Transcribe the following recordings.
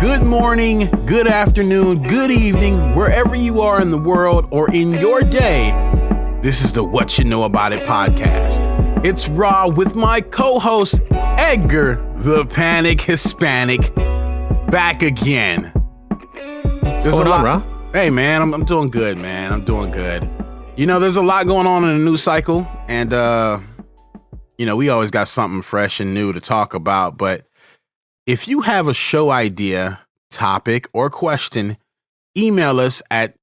Good morning, good afternoon, good evening, wherever you are in the world or in your day. This is the What You Know About It podcast. It's Raw with my co-host, Edgar, the Panic Hispanic, back again. What's going on, Raw? Hey, man, I'm doing good, man. I'm doing good. You know, there's a lot going on in the news cycle, and, we always got something fresh and new to talk about, but if you have a show idea, topic, or question, email us at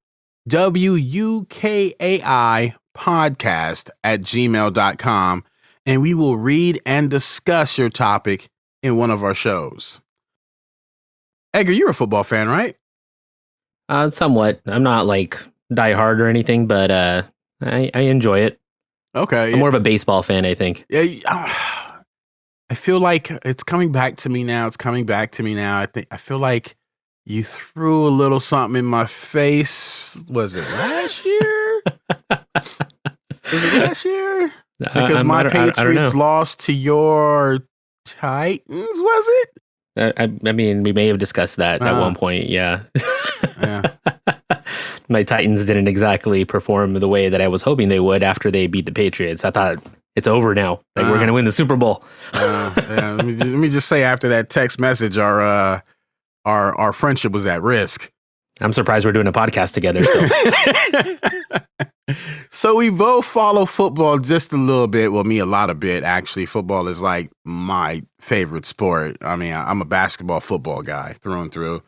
WUKAIpodcast@gmail.com, and we will read and discuss your topic in one of our shows. Edgar, you're a football fan, right? Somewhat. I'm not like diehard or anything, but I enjoy it. Okay. I'm more of a baseball fan, I think. Yeah. I feel like it's coming back to me now. I feel like you threw a little something in my face. Was it last year? Because my Patriots lost to your Titans, was it? I mean, we may have discussed that at one point, yeah. Yeah. My Titans didn't exactly perform the way that I was hoping they would after they beat the Patriots. I thought, it's over now. Like, we're going to win the Super Bowl. Yeah. Let me just say, after that text message, our friendship was at risk. I'm surprised we're doing a podcast together still. So we both follow football just a little bit. Well, me a lot of bit, actually. Football is like my favorite sport. I mean, I'm a basketball football guy through and through.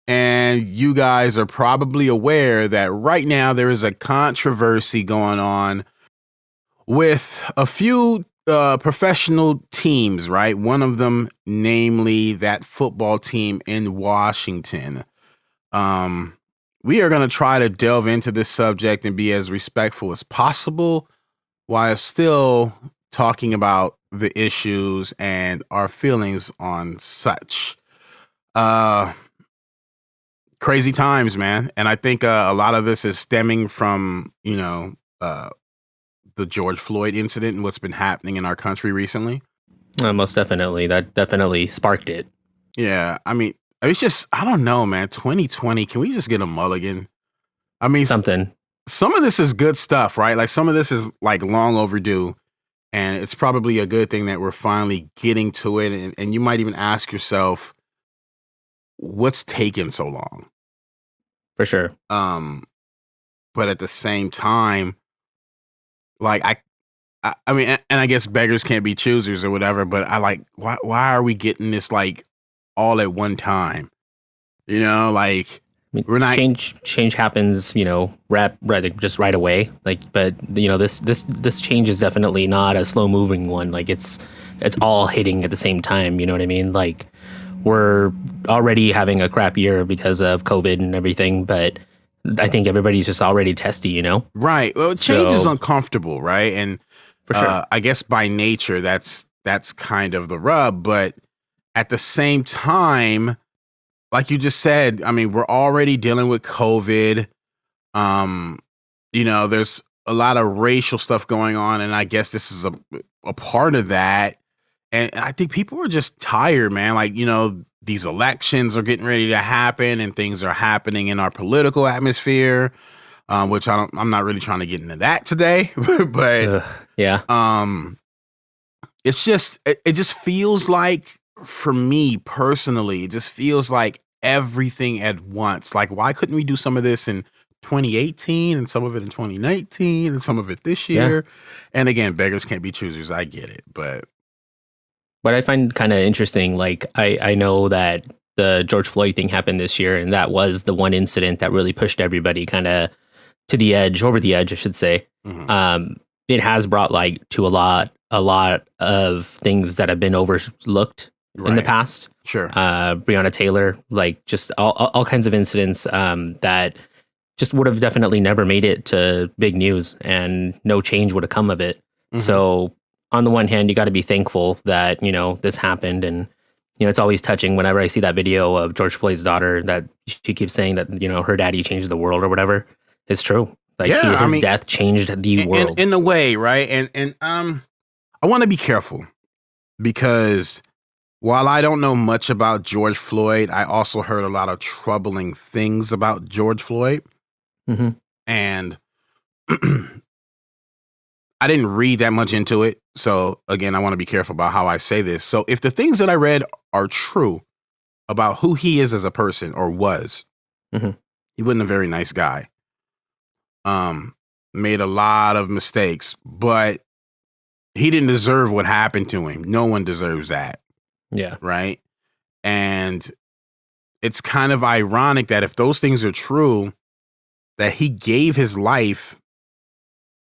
And you guys are probably aware that right now there is a controversy going on with a few professional teams, right? One of them, namely that football team in Washington. We are going to try to delve into this subject and be as respectful as possible while still talking about the issues and our feelings on such. Crazy times, man. And I think a lot of this is stemming from, the George Floyd incident and what's been happening in our country recently. Most definitely. That definitely sparked it. Yeah. I mean, it's just, I don't know, man. 2020, can we just get a mulligan? I mean, some of this is good stuff, right? Like, some of this is like long overdue. And it's probably a good thing that we're finally getting to it. And you might even ask yourself, what's taking so long? For sure. But at the same time, like, I mean, and I guess beggars can't be choosers or whatever, but why are we getting this like all at one time? Like, we're not change happens, just right away. Like, but this change is definitely not a slow moving one. Like, it's all hitting at the same time. You know what I mean? Like, we're already having a crap year because of COVID and everything, but I think everybody's just already testy, Right. Well, change is uncomfortable, right? And for sure. I guess by nature, that's kind of the rub. But at the same time, like you just said, I mean, we're already dealing with COVID. There's a lot of racial stuff going on, and I guess this is a part of that. And I think people are just tired, man. Like, these elections are getting ready to happen and things are happening in our political atmosphere, which I'm not really trying to get into that today. But yeah, it's just, it just feels like, for me personally, it just feels like everything at once. Like, why couldn't we do some of this in 2018 and some of it in 2019 and some of it this year? Yeah. And again, beggars can't be choosers. I get it, but. What I find kind of interesting, like, I know that the George Floyd thing happened this year, and that was the one incident that really pushed everybody kind of over the edge, I should say. Mm-hmm. It has brought light to a lot of things that have been overlooked in the past. Sure. Breonna Taylor, like, just all kinds of incidents that just would have definitely never made it to big news, and no change would have come of it. Mm-hmm. So on the one hand, you got to be thankful that, this happened. And, it's always touching whenever I see that video of George Floyd's daughter that she keeps saying that, her daddy changed the world or whatever. It's true. Like, his death changed the world. In a way, right? And I want to be careful because While I don't know much about George Floyd, I also heard a lot of troubling things about George Floyd. Hmm. And I didn't read that much into it. So again, I want to be careful about how I say this. So if the things that I read are true about who he is as a person or was, Hmm. he wasn't a very nice guy. Made a lot of mistakes, but he didn't deserve what happened to him. No one deserves that. Yeah. Right. And it's kind of ironic that if those things are true, that he gave his life,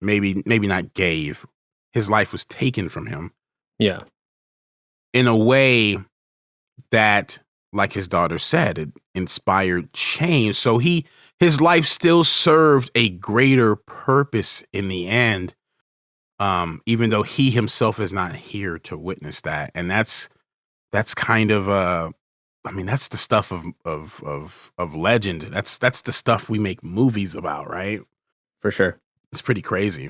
maybe not gave, his life was taken from him. Yeah. In a way that, like his daughter said, it inspired change. So his life still served a greater purpose in the end, even though he himself is not here to witness that. And that's kind of that's the stuff of legend. That's the stuff we make movies about, right? For sure. It's pretty crazy.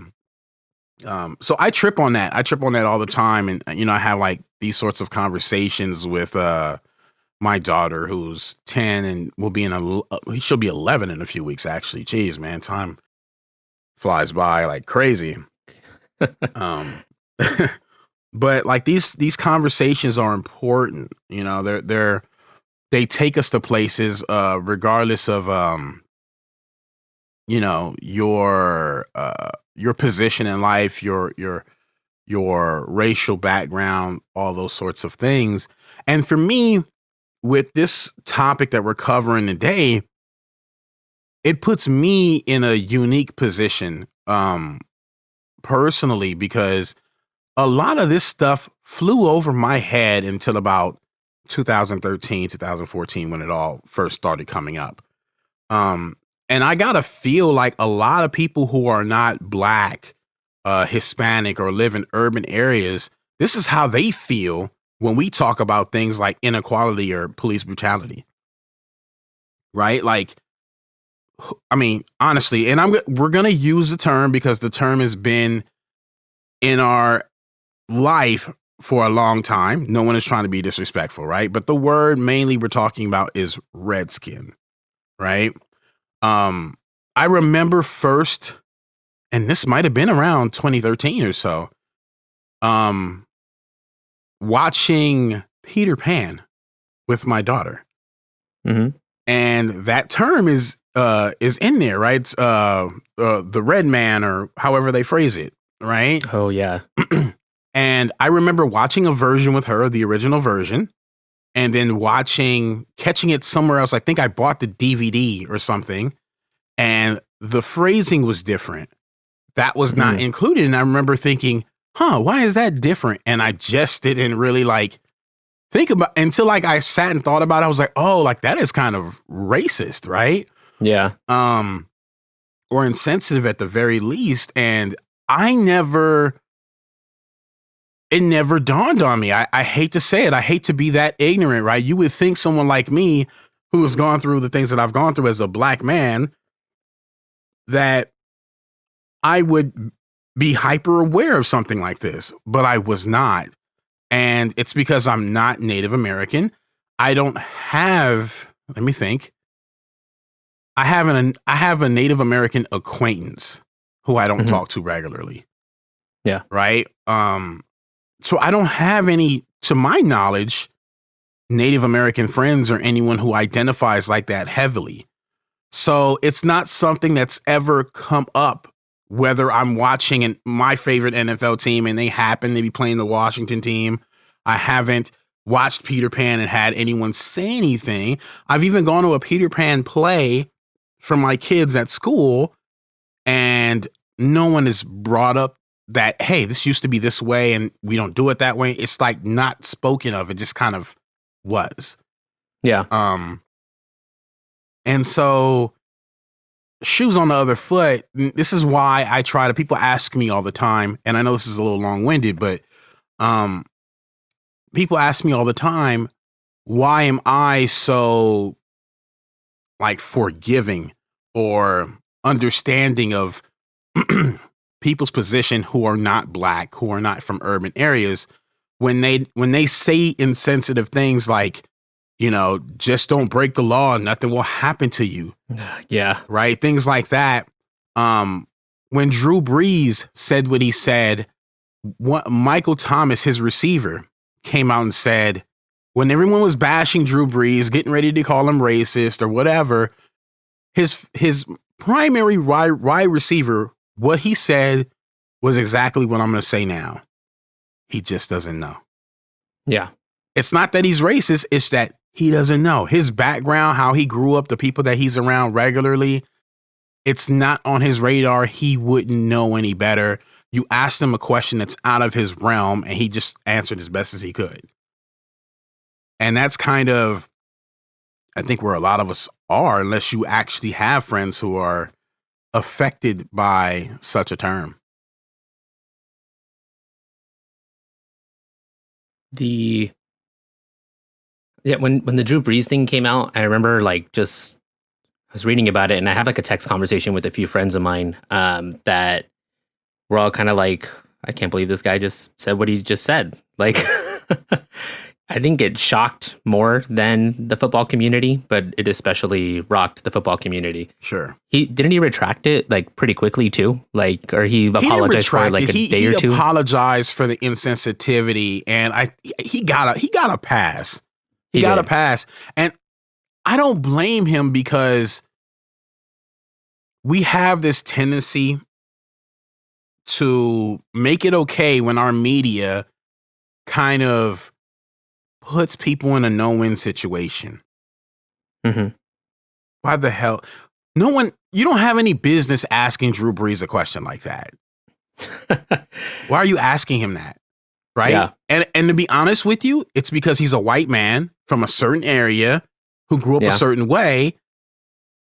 So I trip on that. I trip on that all the time, and I have like these sorts of conversations with my daughter, who's 10 and will be she'll be 11 in a few weeks. Actually, jeez, man, time flies by like crazy. But like these conversations are important. They take us to places, regardless of your position in life, your racial background, all those sorts of things. And for me, with this topic that we're covering today, it puts me in a unique position, personally, because a lot of this stuff flew over my head until about 2013, 2014, when it all first started coming up. And I gotta feel like a lot of people who are not Black, Hispanic, or live in urban areas, this is how they feel when we talk about things like inequality or police brutality. Right? Like, I mean, honestly, and we're gonna use the term because the term has been in our life for a long time. No one is trying to be disrespectful, right? But the word mainly we're talking about is redskin, right? I remember first, and this might have been around 2013 or so, watching Peter Pan with my daughter. Hmm. And that term is in there, right? It's the red man, or however they phrase it, right? Oh yeah. And I remember watching a version with her, the original version, and then catching it somewhere else. I think I bought the DVD or something, and the phrasing was different. That was not included. And I remember thinking, why is that different? And I just didn't really think about until I sat and thought about it. I was like, oh, like that is kind of racist, right? Yeah. Or insensitive at the very least. And it never dawned on me. I hate to say it. I hate to be that ignorant, right? You would think someone like me, who has gone through the things that I've gone through as a Black man, that I would be hyper aware of something like this, but I was not. And it's because I'm not Native American. I don't have, let me think. I have a Native American acquaintance who I don't talk to regularly. Yeah. Right? So I don't have any, to my knowledge, Native American friends or anyone who identifies like that heavily. So it's not something that's ever come up, whether I'm watching my favorite NFL team and they happen to be playing the Washington team. I haven't watched Peter Pan and had anyone say anything. I've even gone to a Peter Pan play for my kids at school, and no one has brought up that, hey, this used to be this way and we don't do it that way. It's like not spoken of. It just kind of was. Yeah. And so, shoes on the other foot, this is why people ask me all the time, and I know this is a little long-winded, but people ask me all the time, why am I so forgiving or understanding of people's position who are not Black, who are not from urban areas, when they say insensitive things like, just don't break the law and nothing will happen to you. Yeah. Right? Things like that. When Drew Brees said what he said, Michael Thomas, his receiver, came out and said, when everyone was bashing Drew Brees, getting ready to call him racist or whatever, his primary wide receiver, what he said was exactly what I'm going to say now. He just doesn't know. Yeah. It's not that he's racist. It's that he doesn't know. His background, how he grew up, the people that he's around regularly, it's not on his radar. He wouldn't know any better. You asked him a question that's out of his realm, and he just answered as best as he could. And that's kind of, I think, where a lot of us are, unless you actually have friends who are affected by such a term. When the Drew Brees thing came out, I remember I was reading about it, and I have like a text conversation with a few friends of mine that we're all kind of like, I can't believe this guy just said what he just said. Like, I think it shocked more than the football community, but it especially rocked the football community. Sure. He retract it like pretty quickly too, or he apologized for like a day or two. He apologized for the insensitivity, and he got a pass. He got a pass, and I don't blame him because we have this tendency to make it okay when our media kind of puts people in a no-win situation. Mm-hmm. Why the hell? You don't have any business asking Drew Brees a question like that. Why are you asking him that? Right? Yeah. And to be honest with you, it's because he's a white man from a certain area who grew up a certain way,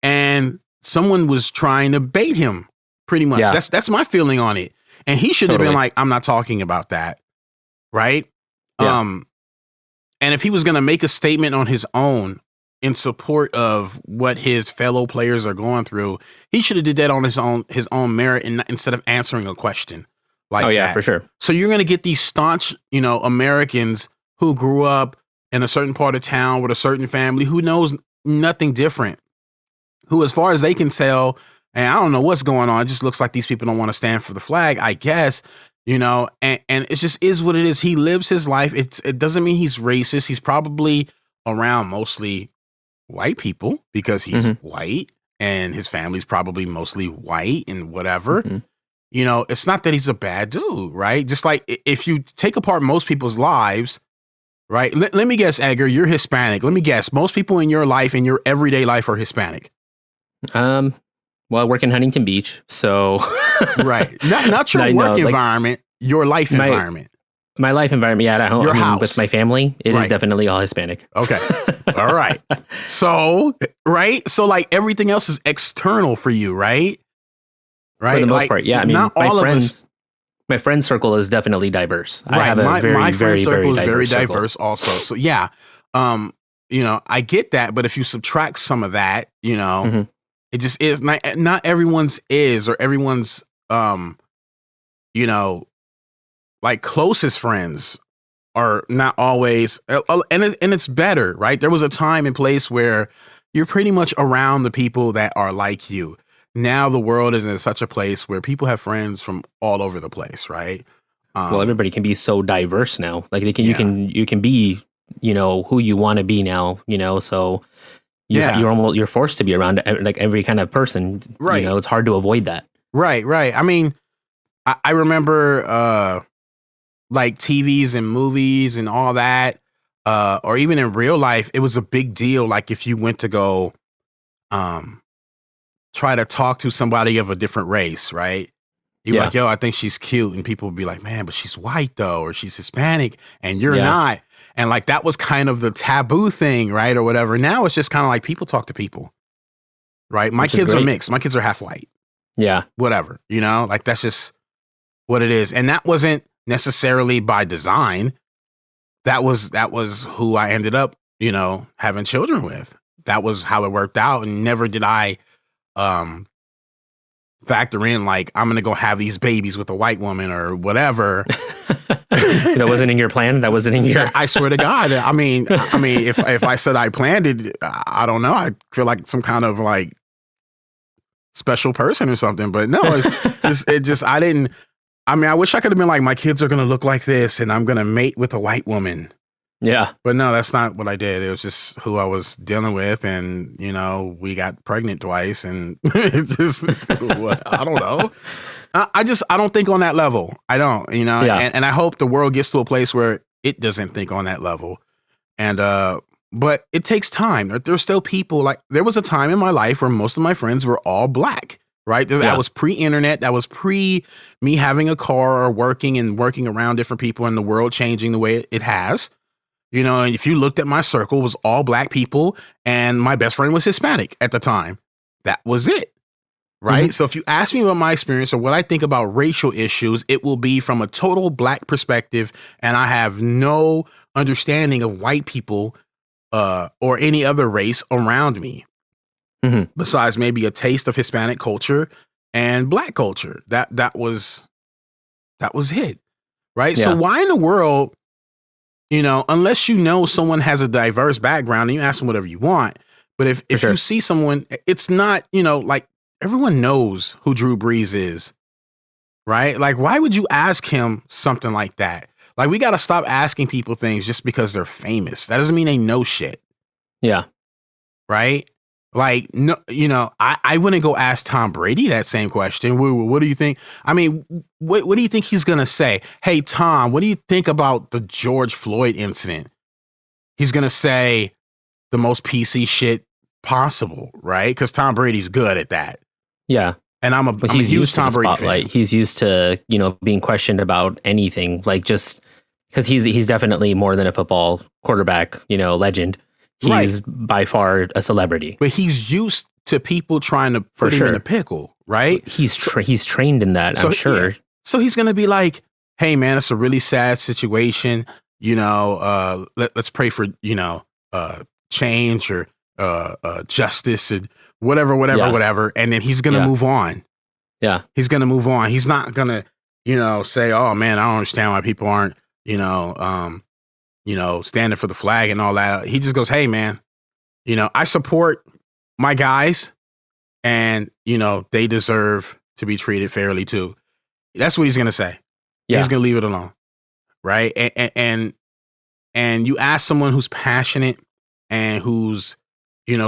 and someone was trying to bait him, pretty much. Yeah. That's my feeling on it. And he should have been like, I'm not talking about that. Right? Yeah. And if he was going to make a statement on his own in support of what his fellow players are going through, he should have did that on his own merit and instead of answering a question like that. For sure. So you're going to get these staunch, Americans who grew up in a certain part of town with a certain family who knows nothing different, who, as far as they can tell, and I don't know what's going on, it just looks like these people don't want to stand for the flag, I guess. And it just is what it is. He lives his life. It doesn't mean he's racist. He's probably around mostly white people because he's white, and his family's probably mostly white and whatever. Mm-hmm. It's not that he's a bad dude, right? Just like if you take apart most people's lives, right? Let me guess, Edgar, you're Hispanic. Let me guess. Most people in your life, in your everyday life, are Hispanic. Well, I work in Huntington Beach, so right. Not your work environment, your life environment. My life environment, yeah, at home. Your house. With my family, it is definitely all Hispanic. Okay. All right. So, right? So like everything else is external for you, right? Right. For the most part, yeah. I mean, not all of us. My friend circle is definitely diverse. Right. I have my friend very circle is very circle. diverse also. So yeah. I get that, but if you subtract some of that, it just is not everyone's is, or everyone's like closest friends are not always, and it's better, right? There was a time and place where you're pretty much around the people that are like you. Now the world is in such a place where people have friends from all over the place, right? Well, everybody can be so diverse now. Like you can be, who you want to be now, so you're forced to be around like every kind of person, right? It's hard to avoid that. Right. I mean, I remember like TVs and movies and all that, or even in real life, it was a big deal. Like if you went to go try to talk to somebody of a different race, right? You're like, yo, I think she's cute. And people would be like, man, but she's white though, or she's Hispanic and you're not. And like, that was kind of the taboo thing, right? Or whatever. Now it's just kind of like people talk to people, right? My kids are mixed. My kids are half white. Yeah. Whatever, like that's just what it is. And that wasn't necessarily by design. That was who I ended up, having children with. That was how it worked out. And never did I factor in like, I'm going to go have these babies with a white woman or whatever. That wasn't in your plan. That wasn't in your. I swear to God. I mean, if I said I planned it, I don't know. I feel like some kind of like special person or something. But no, it just I didn't. I mean, I wish I could have been like, my kids are gonna look like this, and I'm gonna mate with a white woman. Yeah. But no, that's not what I did. It was just who I was dealing with, and we got pregnant twice, and it's just I don't know. I don't think on that level. I don't, Yeah. and I hope the world gets to a place where it doesn't think on that level. And but it takes time. There's still people like there was a time in my life where most of my friends were all black. Right. That was pre-internet. That was pre me having a car or working around different people and the world changing the way it has. And if you looked at my circle, it was all black people, and my best friend was Hispanic at the time. That was it. Right. Mm-hmm. So if you ask me about my experience or what I think about racial issues, it will be from a total black perspective. And I have no understanding of white people or any other race around me. Mm-hmm. Besides maybe a taste of Hispanic culture and black culture. That was it. Right. Yeah. So why in the world, unless someone has a diverse background and you ask them whatever you want. But if you see someone, it's not, like everyone knows who Drew Brees is. Right. Like, why would you ask him something like that? Like, we got to stop asking people things just because they're famous. That doesn't mean they know shit. Yeah. Right. Like, no, I wouldn't go ask Tom Brady that same question. What do you think? I mean, what do you think he's going to say? Hey, Tom, what do you think about the George Floyd incident? He's going to say the most PC shit possible, right? Because Tom Brady's good at that. Yeah. And I'm a huge Tom Brady fan. He's used to, being questioned about anything, like just because he's definitely more than a football quarterback, legend. He's by far a celebrity. But he's used to people trying to put him in a pickle, right? He's trained in that, I'm sure. Yeah. So he's going to be like, hey, man, it's a really sad situation. Let's pray for, change or justice and whatever. And then he's going to move on. Yeah. He's going to move on. He's not going to, say, oh, man, I don't understand why people aren't, standing for the flag and all that. He just goes, hey, man, I support my guys and, they deserve to be treated fairly too. That's what he's going to say. Yeah. He's going to leave it alone. Right. And you ask someone who's passionate and who's,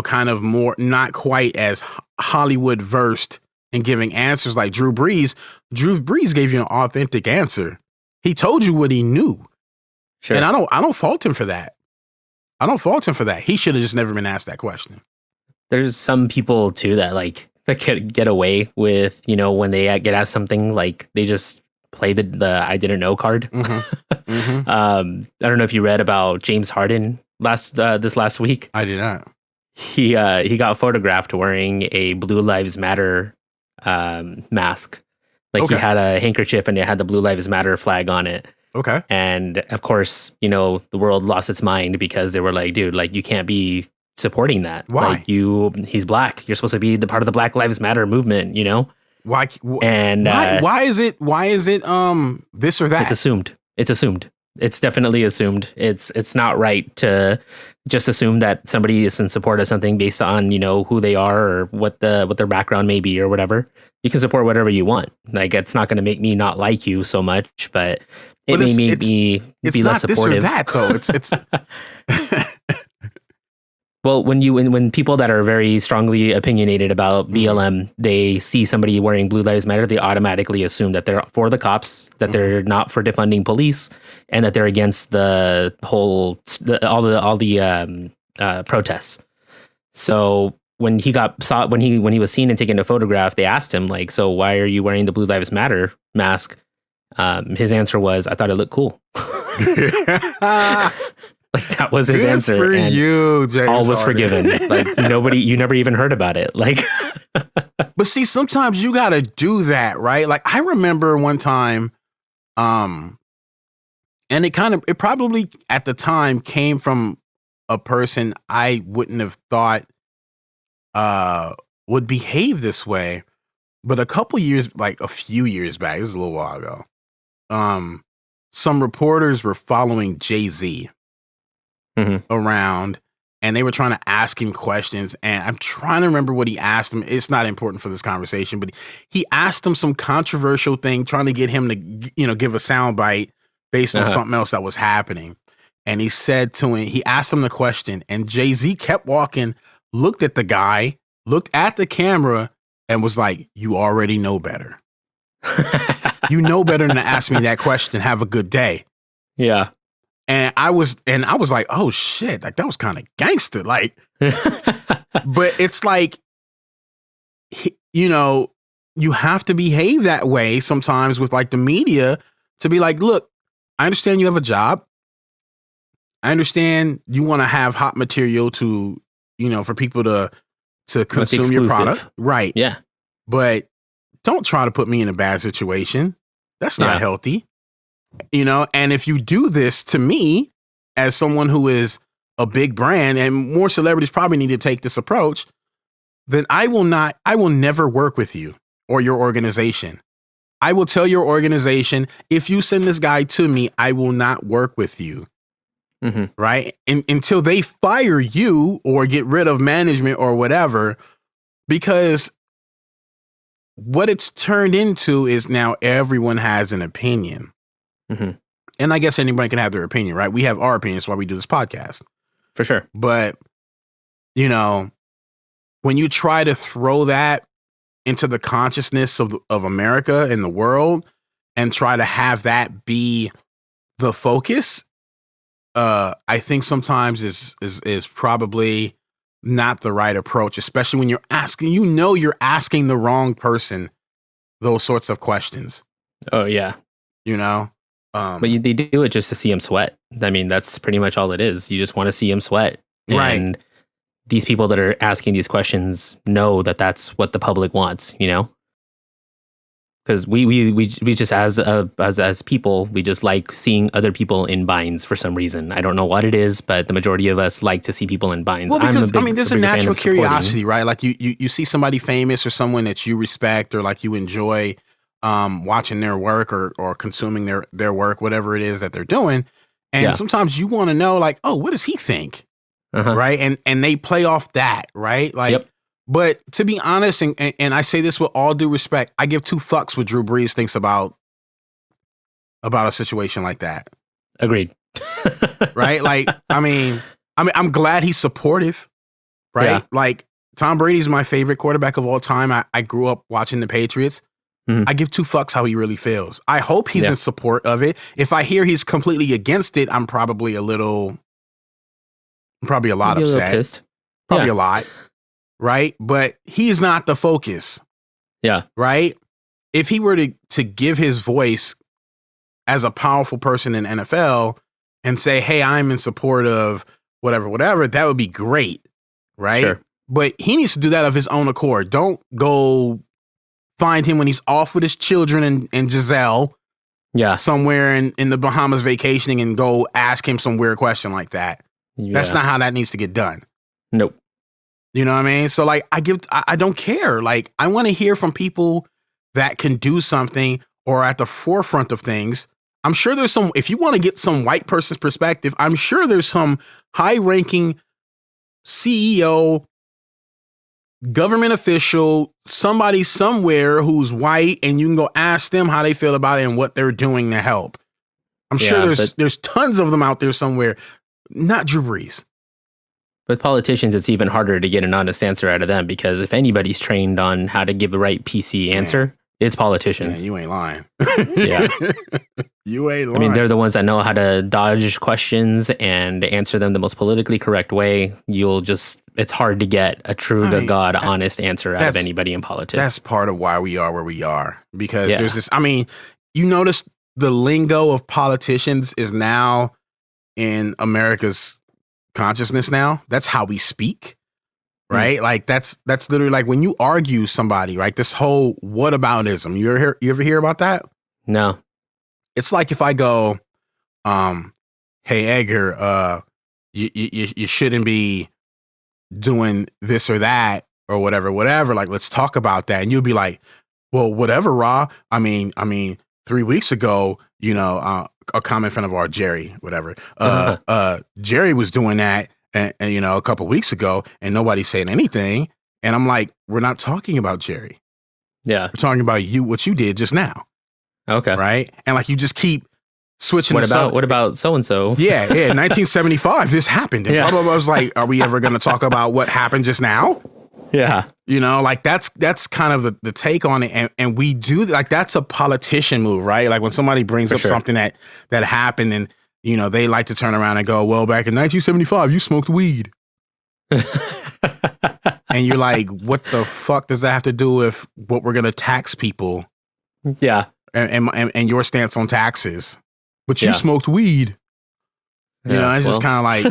kind of more, not quite as Hollywood versed in giving answers like Drew Brees. Drew Brees gave you an authentic answer. He told you what he knew. Sure. And I don't fault him for that. He should have just never been asked that question. There's some people too that could get away with, when they get asked something, like they just play the I didn't know card. Mm-hmm. Mm-hmm. I don't know if you read about James Harden this last week. I did not. He got photographed wearing a Blue Lives Matter mask. He had a handkerchief and it had the Blue Lives Matter flag on it. Okay. And of course, the world lost its mind because they were like, dude, you can't be supporting that. Why? He's black. You're supposed to be the part of the Black Lives Matter movement, Why? And why is it this or that? It's assumed. It's definitely assumed. It's not right to just assume that somebody is in support of something based on, who they are or what their background may be or whatever. You can support whatever you want. It's not going to make me not like you so much, but it may make me be less supportive. It's not this or that, though. It's Well, when people that are very strongly opinionated about BLM, they see somebody wearing Blue Lives Matter, they automatically assume that they're for the cops, that they're not for defunding police, and that they're against the whole all the protests. So when he was seen and taken a photograph, they asked him so why are you wearing the Blue Lives Matter mask? His answer was, I thought it looked cool. That was his answer. For and you, James all was Harden. Forgiven. You never even heard about it. But see, sometimes you got to do that, right? I remember one time, and it probably at the time came from a person I wouldn't have thought would behave this way. But a few years back, this is a little while ago, some reporters were following Jay-Z around, and they were trying to ask him questions. And I'm trying to remember what he asked him. It's not important for this conversation, but he asked him some controversial thing, trying to get him to, give a soundbite based on something else that was happening. And he said to him, he asked him the question, and Jay-Z kept walking, looked at the guy, looked at the camera, and was like, "You already know better. You know better than to ask me that question. Have a good day." Yeah. And I was like, "Oh shit, like that was kind of gangster." Like, but it's like, you have to behave that way sometimes with like the media, to be like, "Look, I understand you have a job. I understand you want to have hot material to, for people to consume your product." Right. Yeah. But don't try to put me in a bad situation. That's not healthy. And if you do this to me as someone who is a big brand, and more celebrities probably need to take this approach, then I will never work with you or your organization. I will tell your organization, if you send this guy to me, I will not work with you. Right. Until they fire you or get rid of management or whatever, because what it's turned into is now everyone has an opinion. And I guess anybody can have their opinion, right? We have our opinion. That's why we do this podcast. For sure. But, when you try to throw that into the consciousness of America and the world and try to have that be the focus, I think sometimes is probably not the right approach, especially when you're asking, you're asking the wrong person those sorts of questions. Oh yeah. But they do it just to see him sweat. I mean, that's pretty much all it is. You just want to see him sweat. And these people that are asking these questions know that that's what the public wants, because we just as people, we just like seeing other people in binds for some reason. I don't know what it is, but the majority of us like to see people in binds. Well, because there's a natural curiosity, right? Like you see somebody famous or someone that you respect or like you enjoy watching their work or consuming their work, whatever it is that they're doing. And sometimes you want to know, like, oh, what does he think? Right. And they play off that, right? Like, but to be honest, and I say this with all due respect, I give two fucks what Drew Brees thinks about a situation like that. Agreed. Right. Like, I'm glad he's supportive, right? Yeah. Like, Tom Brady's my favorite quarterback of all time. I grew up watching the Patriots. I give two fucks how he really feels. I hope he's in support of it. If I hear he's completely against it, I'm probably a lot upset. Pissed. Probably a lot. Right. But he's not the focus. Yeah. Right. If he were to give his voice as a powerful person in NFL and say, "Hey, I'm in support of whatever, that would be great. Right. Sure. But he needs to do that of his own accord. Don't go find him when he's off with his children and Giselle. Yeah. Somewhere in the Bahamas vacationing and go ask him some weird question like that. Yeah. That's not how that needs to get done. Nope. You know what I mean? So like I don't care. Like, I want to hear from people that can do something or at the forefront of things. I'm sure there's if you want to get some white person's perspective, I'm sure there's some high ranking CEO, government official, somebody somewhere who's white, and you can go ask them how they feel about it and what they're doing to help. I'm sure there's tons of them out there somewhere. Not Drew Brees. With politicians, it's even harder to get an honest answer out of them, because if anybody's trained on how to give the right PC answer, it's politicians. Man, you ain't lying. Yeah. You ain't lying. They're the ones that know how to dodge questions and answer them the most politically correct way. It's hard to get a true to God honest answer out of anybody in politics. That's part of why we are where we are, because there's this, you notice the lingo of politicians is now in America's consciousness now. That's how we speak, right? Like that's literally like when you argue somebody, right? This whole whataboutism. You ever hear about that? No. It's like if I go, "Hey Edgar, you shouldn't be doing this or that or whatever. Like, let's talk about that." And you'll be like, "Well, whatever, Ra. I mean, 3 weeks ago, a common friend of ours, Jerry, whatever. Jerry was doing that, and a couple weeks ago, and nobody saying anything. And I'm like, we're not talking about Jerry. Yeah. We're talking about what you did just now. Okay. Right. And like, you just keep switching. What about so-and-so? Yeah. 1975, this happened. And blah, blah, blah. I was like, are we ever going to talk about what happened just now? Yeah. Like that's kind of the take on it. And we do, like, that's a politician move, right? Like when somebody brings up something that happened, and, they like to turn around and go, well, back in 1975, you smoked weed. And you're like, what the fuck does that have to do with what we're going to tax people? Yeah. And your stance on taxes? But you smoked weed. It's just kind of like,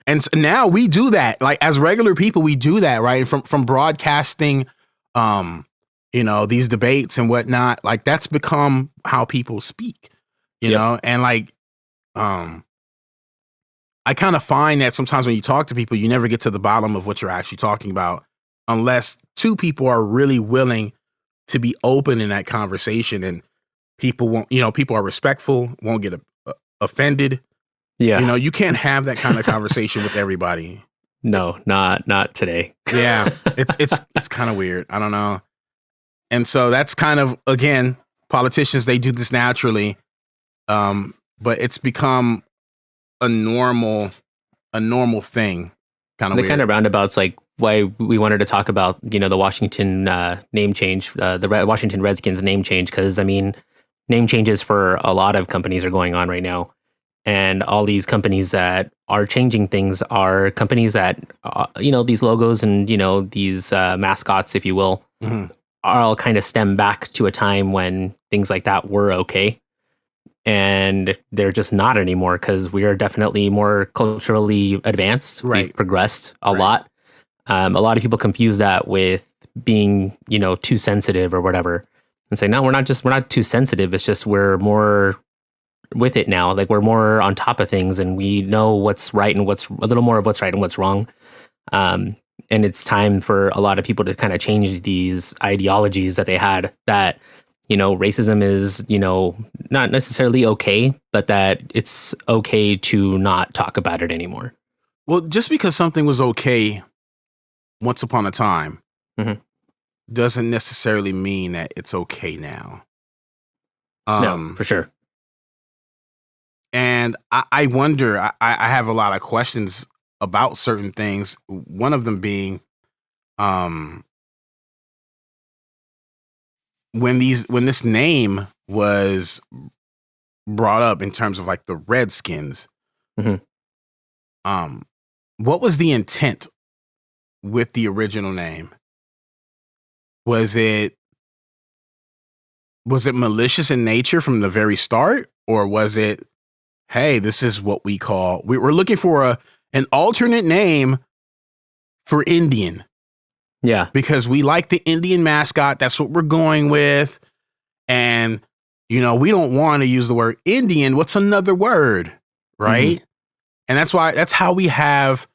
and so now we do that. Like, as regular people, we do that, right? From broadcasting, these debates and whatnot. Like, that's become how people speak, you know? And like, I kind of find that sometimes when you talk to people, you never get to the bottom of what you're actually talking about, unless two people are really willing to be open in that conversation, and people are respectful, won't get offended. Yeah. You can't have that kind of conversation with everybody. No, not today. Yeah. It's kind of weird. I don't know. And so that's kind of, again, politicians, they do this naturally. But it's become a normal thing. Kind of weird. The kind of roundabouts, like why we wanted to talk about, the Washington name change, the Washington Redskins name change, because name changes for a lot of companies are going on right now. And all these companies that are changing things are companies that, these logos and, these mascots, if you will, are all kind of stem back to a time when things like that were okay. And they're just not anymore, because we are definitely more culturally advanced. Right. We've progressed a lot. A lot of people confuse that with being, too sensitive or whatever, and say, no, we're not too sensitive. It's just we're more with it now. Like, we're more on top of things, and we know what's right and what's a little more of what's right and what's wrong. And it's time for a lot of people to kind of change these ideologies that they had, that, racism is, not necessarily okay, but that it's okay to not talk about it anymore. Well, just because something was okay once upon a time doesn't necessarily mean that it's okay now. No, for sure. And I wonder, I have a lot of questions about certain things. One of them being, when this name was brought up in terms of like the Redskins, what was the intent with the original name? Was it malicious in nature from the very start, or was it, hey, this is what we're looking for an alternate name for Indian? Yeah. Because we like the Indian mascot. That's what we're going with. And, we don't want to use the word Indian. What's another word? Right. And that's how we have,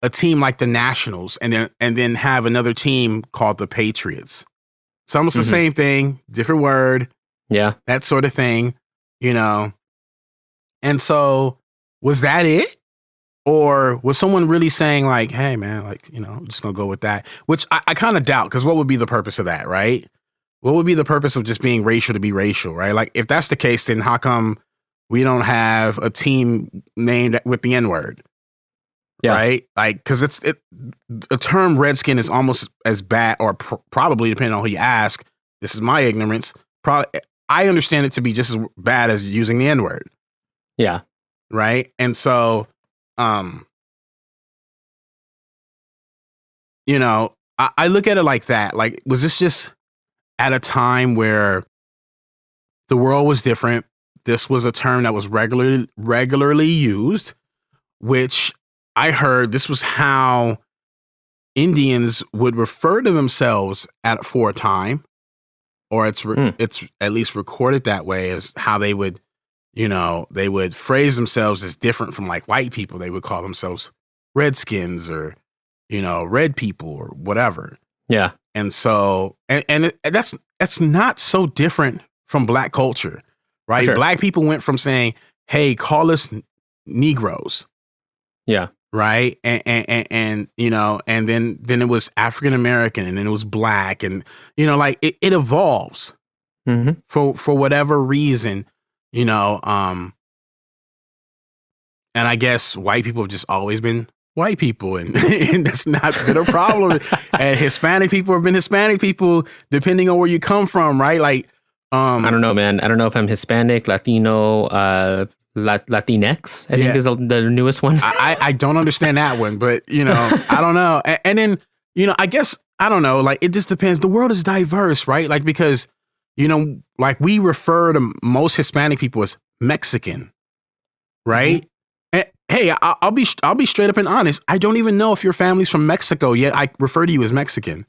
a team like the Nationals, and then have another team called the Patriots. It's almost the same thing, different word. Yeah. That sort of thing, And so, was that it? Or was someone really saying like, hey man, like, I'm just going to go with that, which I kind of doubt, because what would be the purpose of that, right? What would be the purpose of just being racial to be racial, right? Like, if that's the case, then how come we don't have a team named with the N-word? Yeah. Right? Like, because the term Redskin is almost as bad, or probably, depending on who you ask, this is my ignorance, I understand it to be just as bad as using the N-word. Yeah. Right? And so, I look at it like that. Like, was this just at a time where the world was different? This was a term that was regularly used, which I heard this was how Indians would refer to themselves for a time, or it's at least recorded that way, as how they would, they would phrase themselves as different from like white people. They would call themselves Redskins, or, red people, or whatever. Yeah. And so, and that's not so different from black culture, right? Sure. Black people went from saying, "Hey, call us Negroes," Yeah. right? And you know, and then it was African American, and then it was black, and you know, like it evolves Mm-hmm. for whatever reason, you know. And I guess white people have just always been white people, and, and that's not been a problem. And Hispanic people have been Hispanic people, depending on where you come from, right? Like, I don't know, man. I don't know if I'm Hispanic, Latino, Latinx, I think is the newest one. I don't understand that one, but you know, I don't know. And then, you know, I guess, I don't know, like it just depends. The world is diverse, right? Like, because, you know, like we refer to most Hispanic people as Mexican, right? Mm-hmm. And, hey, I'll be straight up and honest. I don't even know if your family's from Mexico yet. I refer to you as Mexican.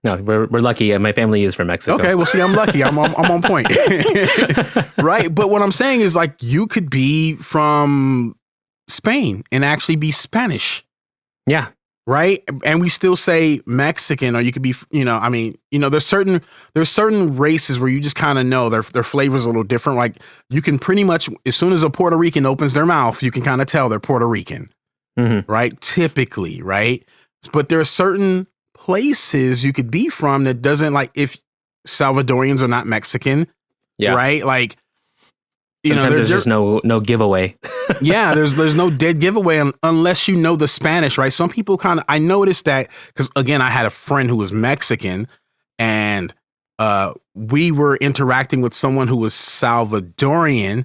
No, we're lucky. My family is from Mexico. Okay, well, see, I'm lucky. I'm on point, right? But what I'm saying is, like, you could be from Spain and actually be Spanish, Yeah. right? And we still say Mexican, or you could be, you know, I mean, you know, there's certain races where you just kind of know their flavor's a little different. Like, you can pretty much, as soon as a Puerto Rican opens their mouth, you can kind of tell they're Puerto Rican, right? Typically, right? But there are certain places you could be from that doesn't, like, if Salvadorians are not Mexican, right? Like, you sometimes know, there's just no giveaway. Yeah, there's no dead giveaway unless you know the Spanish, right? Some people kind of, I noticed that because, again, I had a friend who was Mexican, and we were interacting with someone who was Salvadorian,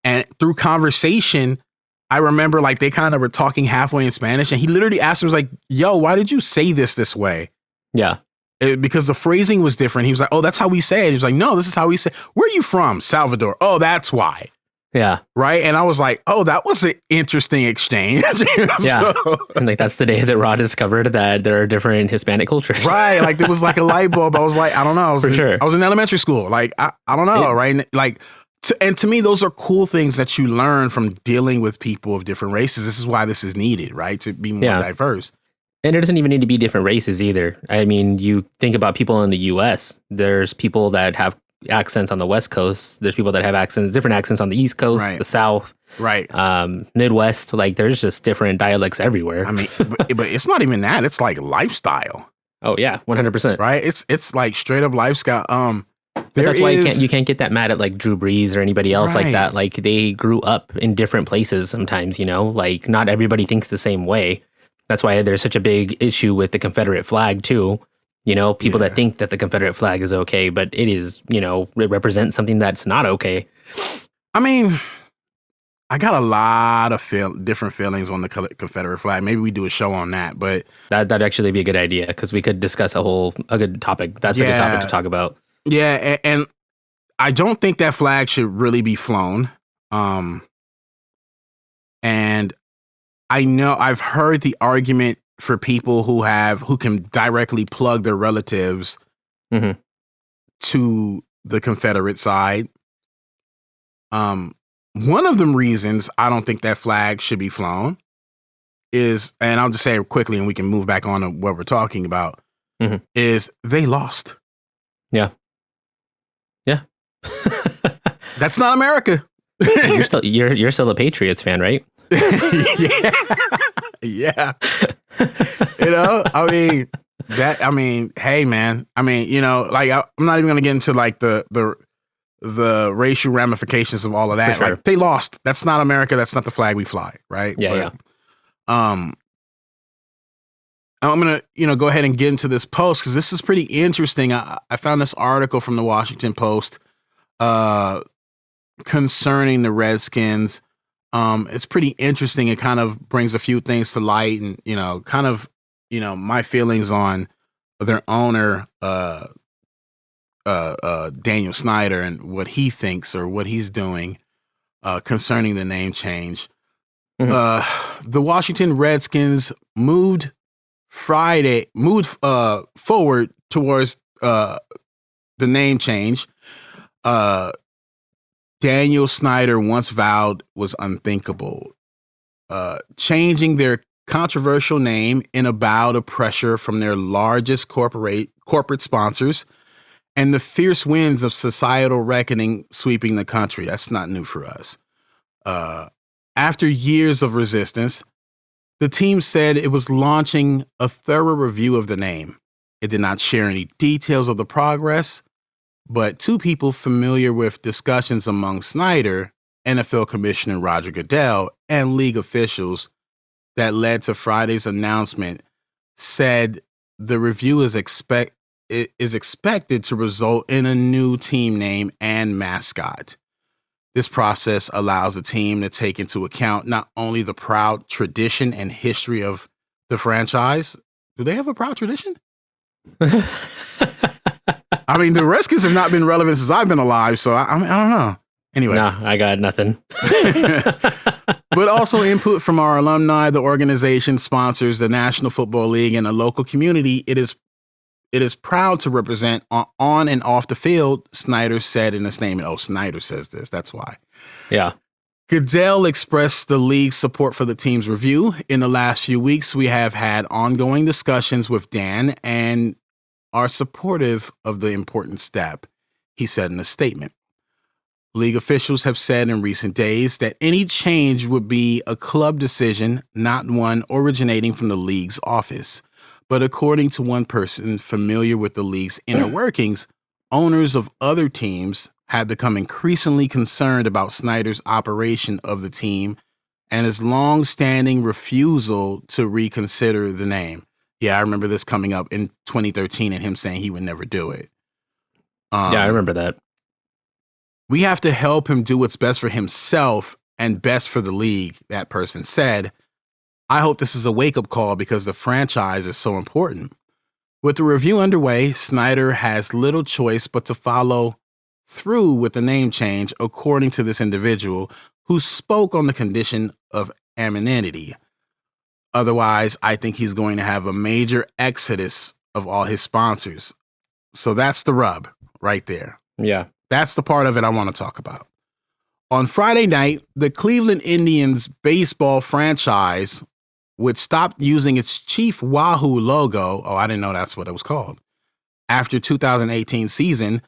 and through conversation, I remember, like, they kind of were talking halfway in Spanish, and he literally asked him, was like, "Yo, why did you say this way?" Yeah. Because the phrasing was different. He was like, "Oh, that's how we say it." He was like, "No, this is how we say it." "Where are you from?" "Salvador." "Oh, that's why." Yeah. Right. And I was like, "Oh, that was an interesting exchange." Yeah. And like, that's the day that Rod discovered that there are different Hispanic cultures. Right. Like, there was like a light bulb. I was like, I don't know. I was in elementary school. Like, I don't know. Yeah. Right. Like, and to me, those are cool things that you learn from dealing with people of different races. This is why this is needed, right? To be more diverse. And it doesn't even need to be different races either. I mean, you think about people in the US, there's people that have accents on the West Coast. There's people that have different accents on the East Coast, the South, Midwest. Like, there's just different dialects everywhere. I mean, but it's not even that. It's like lifestyle. Oh yeah, 100%. Right. It's like straight up lifestyle. But that's why you can't get that mad at like Drew Brees or anybody else like that. Like, they grew up in different places sometimes, you know, like not everybody thinks the same way. That's why there's such a big issue with the Confederate flag too. You know, people that think that the Confederate flag is okay, but it is, you know, it represents something that's not okay. I mean, I got a lot of different feelings on the Confederate flag. Maybe we do a show on that, but that'd actually be a good idea, because we could discuss a good topic. That's a good topic to talk about. Yeah, and I don't think that flag should really be flown. And I know I've heard the argument for people who can directly plug their relatives to the Confederate side. One of the reasons I don't think that flag should be flown is, and I'll just say it quickly and we can move back on to what we're talking about, is they lost. Yeah. Yeah. That's not America. You're still a Patriots fan, right? Yeah. You know, I mean, hey man, I mean, you know, like, I'm not even going to get into like the racial ramifications of all of that. Sure. Like, they lost. That's not America. That's not the flag we fly. Right. Yeah. I'm going to, you know, go ahead and get into this post, because this is pretty interesting. I found this article from the Washington Post concerning the Redskins. It's pretty interesting. It kind of brings a few things to light, and, you know, kind of, you know, my feelings on their owner, Daniel Snyder, and what he thinks or what he's doing concerning the name change. The Washington Redskins moved forward towards the name change. Daniel Snyder once vowed was unthinkable, changing their controversial name in a bout of pressure from their largest corporate sponsors and the fierce winds of societal reckoning sweeping the country. That's not new for us. After years of resistance, the team said it was launching a thorough review of the name. It did not share any details of the progress, but two people familiar with discussions among Snyder, NFL Commissioner Roger Goodell, and league officials that led to Friday's announcement said the review is expected to result in a new team name and mascot. This process allows the team to take into account not only the proud tradition and history of the franchise. Do they have a proud tradition? I mean, the Redskins have not been relevant since I've been alive, so I don't know. Anyway. Nah, I got nothing. But also input from our alumni, the organization sponsors, the National Football League, and the local community. It is proud to represent on and off the field, Snyder said in a statement. Oh, Snyder says this. That's why. Yeah. Goodell expressed the league's support for the team's review. In the last few weeks, we have had ongoing discussions with Dan and are supportive of the important step, he said in a statement. League officials have said in recent days that any change would be a club decision, not one originating from the league's office. But according to one person familiar with the league's inner workings, owners of other teams have become increasingly concerned about Snyder's operation of the team and his long-standing refusal to reconsider the name. Yeah, I remember this coming up in 2013 and him saying he would never do it. Yeah, I remember that. We have to help him do what's best for himself and best for the league, that person said. I hope this is a wake-up call because the franchise is so important. With the review underway, Snyder has little choice but to follow through with the name change, according to this individual who spoke on the condition of anonymity. Otherwise, I think he's going to have a major exodus of all his sponsors. So that's the rub right there. Yeah. That's the part of it I want to talk about. On Friday night, the Cleveland Indians baseball franchise, which stopped using its Chief Wahoo logo, I didn't know that's what it was called, after 2018 season,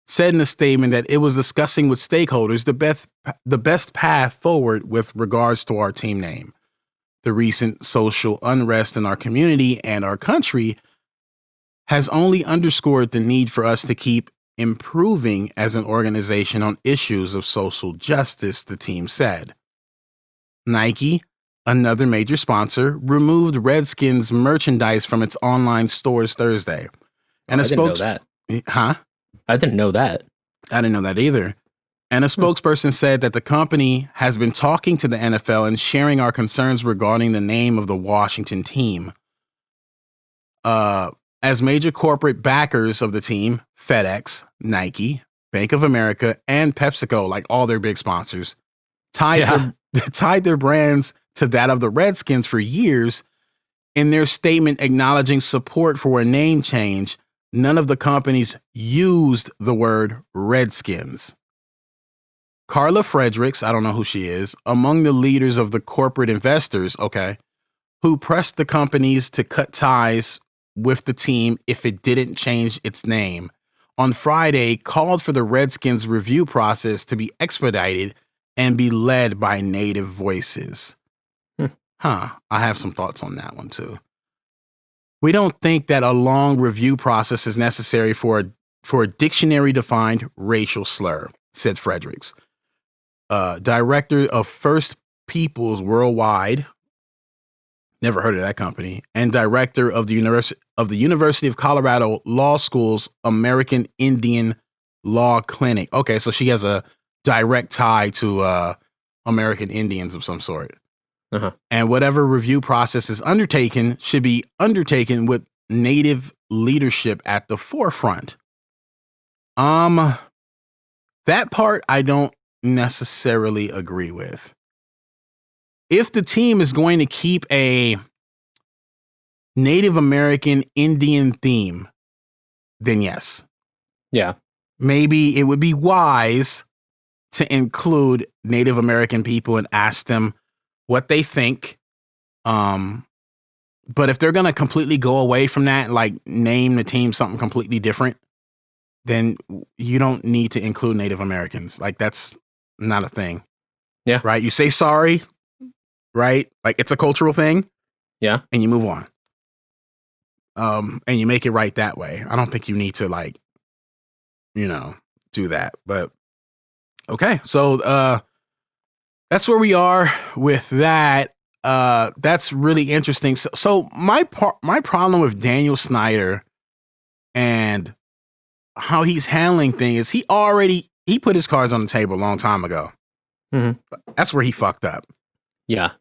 said in a statement that it was discussing with stakeholders the best path forward with regards to our team name. The recent social unrest in our community and our country has only underscored the need for us to keep improving as an organization on issues of social justice, the team said. Nike, another major sponsor, removed Redskins merchandise from its online stores Thursday. And I didn't know that. Huh? I didn't know that. I didn't know that either. And a spokesperson said that the company has been talking to the NFL and sharing our concerns regarding the name of the Washington team. As major corporate backers of the team, FedEx, Nike, Bank of America, and PepsiCo, like all their big sponsors, tied their brands to that of the Redskins for years. In their statement acknowledging support for a name change, none of the companies used the word Redskins. Carla Fredericks, I don't know who she is, among the leaders of the corporate investors, who pressed the companies to cut ties with the team if it didn't change its name, on Friday called for the Redskins review process to be expedited and be led by native voices. I have some thoughts on that one too. We don't think that a long review process is necessary for a dictionary-defined racial slur, said Fredericks, director of First Peoples Worldwide, never heard of that company, and director of the University of Colorado Law School's American Indian Law Clinic. Okay, so she has a direct tie to American Indians of some sort. Uh-huh. And whatever review process is undertaken should be undertaken with Native leadership at the forefront. That part I don't necessarily agree with. If the team is going to keep a Native American Indian theme, then yes. Yeah. Maybe it would be wise to include Native American people and ask them what they think. But if they're going to completely go away from that and like name the team something completely different, then you don't need to include Native Americans. Like, that's not a thing. Yeah. Right? You say sorry, right? Like, it's a cultural thing. Yeah. And you move on. And you make it right that way. I don't think you need to, like, do that. But okay. So that's where we are with that. That's really interesting. So my problem with Daniel Snyder and how he's handling things is he put his cards on the table a long time ago. Mm-hmm. That's where he fucked up. Yeah.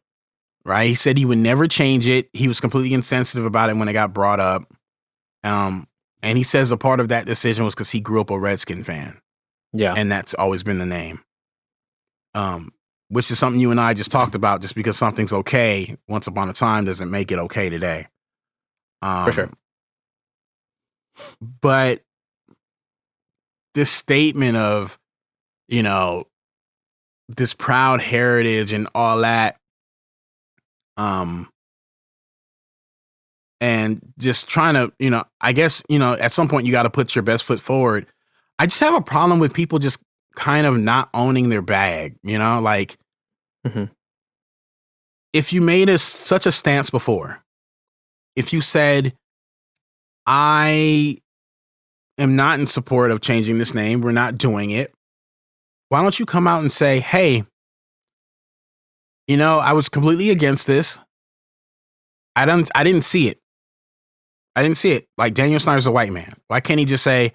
Right. He said he would never change it. He was completely insensitive about it when it got brought up. And he says a part of that decision was because he grew up a Redskin fan. Yeah. And that's always been the name. Which is something you and I just talked about. Just because something's okay once upon a time doesn't make it okay today. For sure. But this statement of, this proud heritage and all that, and just trying to, I guess, at some point you got to put your best foot forward. I just have a problem with people just kind of not owning their bag, like mm-hmm. if you made such a stance before, if you said, I am not in support of changing this name, we're not doing it, why don't you come out and say, hey, I was completely against this. I didn't see it. I didn't see it. Like, Daniel Snyder's a white man. Why can't he just say,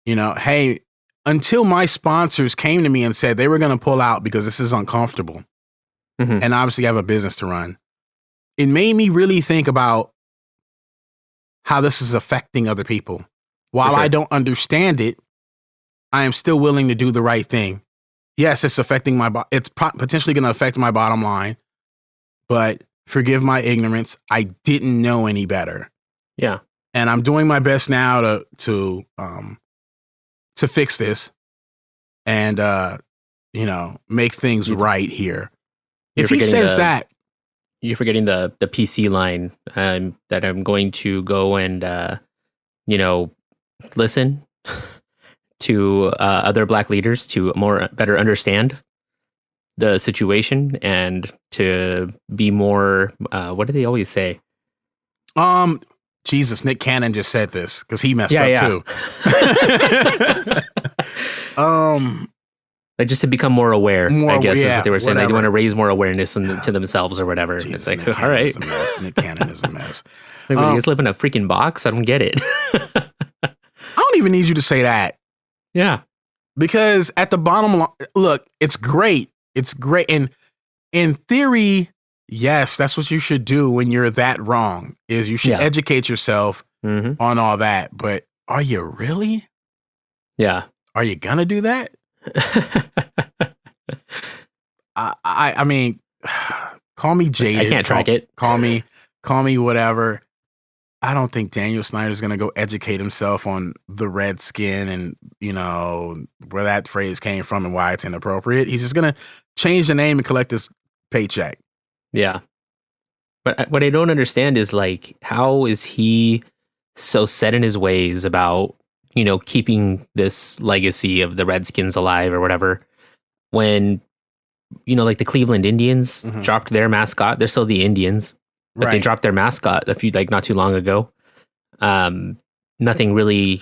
hey, until my sponsors came to me and said they were going to pull out because this is uncomfortable, mm-hmm. and obviously I have a business to run. It made me really think about how this is affecting other people. While sure. I don't understand it, I am still willing to do the right thing. Yes, it's affecting it's potentially going to affect my bottom line, but forgive my ignorance. I didn't know any better. Yeah. And I'm doing my best now to fix this and, make things right here. If he says that. You're forgetting the PC line that I'm going to go and, listen to other Black leaders to better understand the situation and to be more, what do they always say? Jesus, Nick Cannon just said this because he messed up too. Like, just to become more aware, I guess is what they were saying. Like, they want to raise more awareness to themselves or whatever. Jesus, it's like, Nick all right. Nick Cannon is a mess. Like, you guys live in a freaking box? I don't get it. I don't even need you to say that. Yeah. Because at the bottom line, look, it's great. It's great. And in theory, yes, that's what you should do when you're that wrong, is you should educate yourself mm-hmm. on all that. But are you really? Yeah. Are you going to do that? I mean, call me jaded. I can't track it. Call me whatever. I don't think Daniel Snyder's going to go educate himself on the Redskin and, where that phrase came from and why it's inappropriate. He's just going to change the name and collect his paycheck. Yeah. But what I don't understand is, like, how is he so set in his ways about, keeping this legacy of the Redskins alive or whatever, when, like the Cleveland Indians mm-hmm. dropped their mascot. They're still the Indians. But they dropped their mascot not too long ago. Nothing really,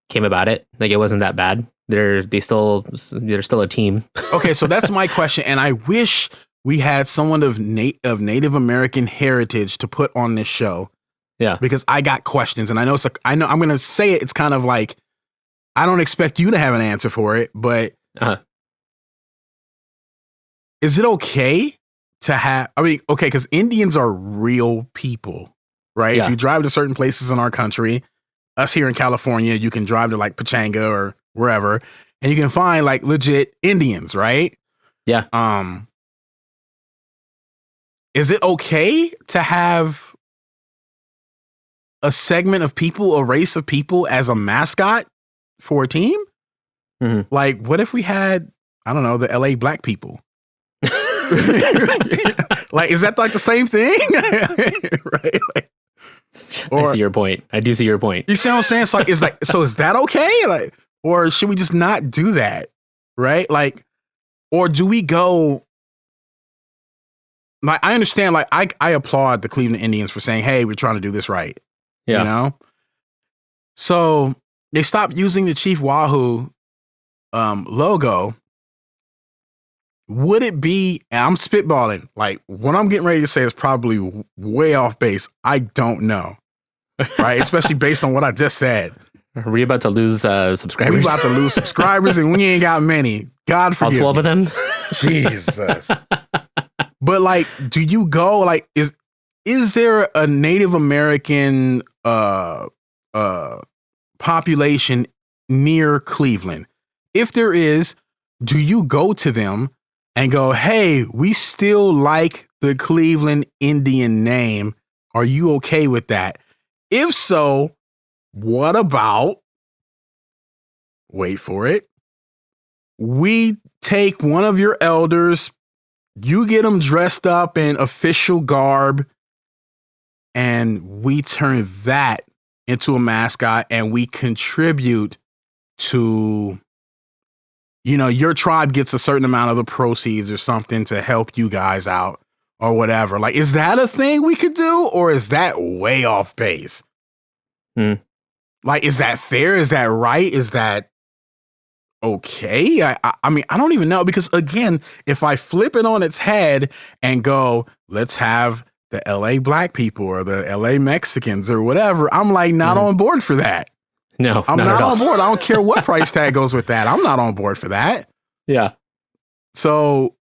came about it. Like, it wasn't that bad. They're still a team. Okay, so that's my question, and I wish we had someone of Native American heritage to put on this show. Yeah, because I got questions, and I know I'm going to say it. It's kind of like, I don't expect you to have an answer for it, but is it okay to have? I mean, okay, because Indians are real people, right? Yeah. If you drive to certain places in our country, us here in California, you can drive to like Pachanga or wherever, and you can find like legit Indians, right? Yeah. Is it okay to have a segment of people, a race of people, as a mascot for a team? Mm-hmm. Like, what if we had, I don't know, the LA Black people? Like, is that like the same thing? Right? Like, I Or see your point. I do see your point. you see what I'm saying? It's like, so is that okay? Like, or should we just not do that? Right? Like, or do we go? Like, I understand. Like, I applaud the Cleveland Indians for saying, "Hey, we're trying to do this right." Yeah. You know. So they stopped using the Chief Wahoo logo. Would it be? And I'm spitballing. Like, what I'm getting ready to say is probably way off base. I don't know. Right? Especially based on what I just said. Are we about to lose subscribers? We about to lose subscribers, and we ain't got many. God forgive all 12 me. of them. Jesus. But like, do you go like is there a Native American population near Cleveland? If there is, do you go to them and go, "Hey, we still like the Cleveland Indian name. Are you okay with that?" If so, what about, wait for it, we take one of your elders, you get them dressed up in official garb, and we turn that into a mascot, and we contribute to, your tribe gets a certain amount of the proceeds or something to help you guys out or whatever. Like, is that a thing we could do, or is that way off base? Like, is that fair? Is that right? Is that okay? I mean, I don't even know, because again, if I flip it on its head and go, let's have the LA black people or the LA Mexicans or whatever, I'm like not on board for that. No, I'm not at all. on board. I don't care what price tag goes with that. I'm not on board for that. Yeah. So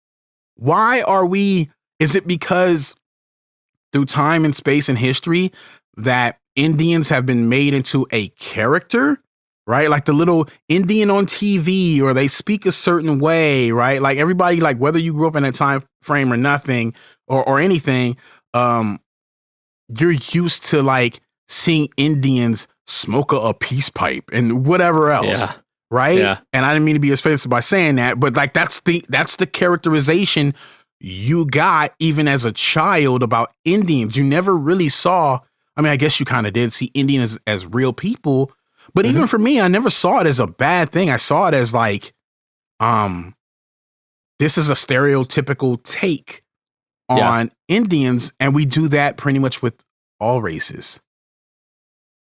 why are we, is it because through time and space and history that Indians have been made into a character, right? Like the little Indian on TV, or they speak a certain way, right? Like everybody, like whether you grew up in that time frame or nothing or anything, you're used to like seeing Indians smoke a peace pipe and whatever else. Yeah. Right. Yeah. And I didn't mean to be offensive by saying that, but like that's the characterization you got even as a child about Indians. You never really saw, I mean, I guess you kind of did see Indians as real people, but even for me, I never saw it as a bad thing. I saw it as like, this is a stereotypical take on Indians, and we do that pretty much with all races.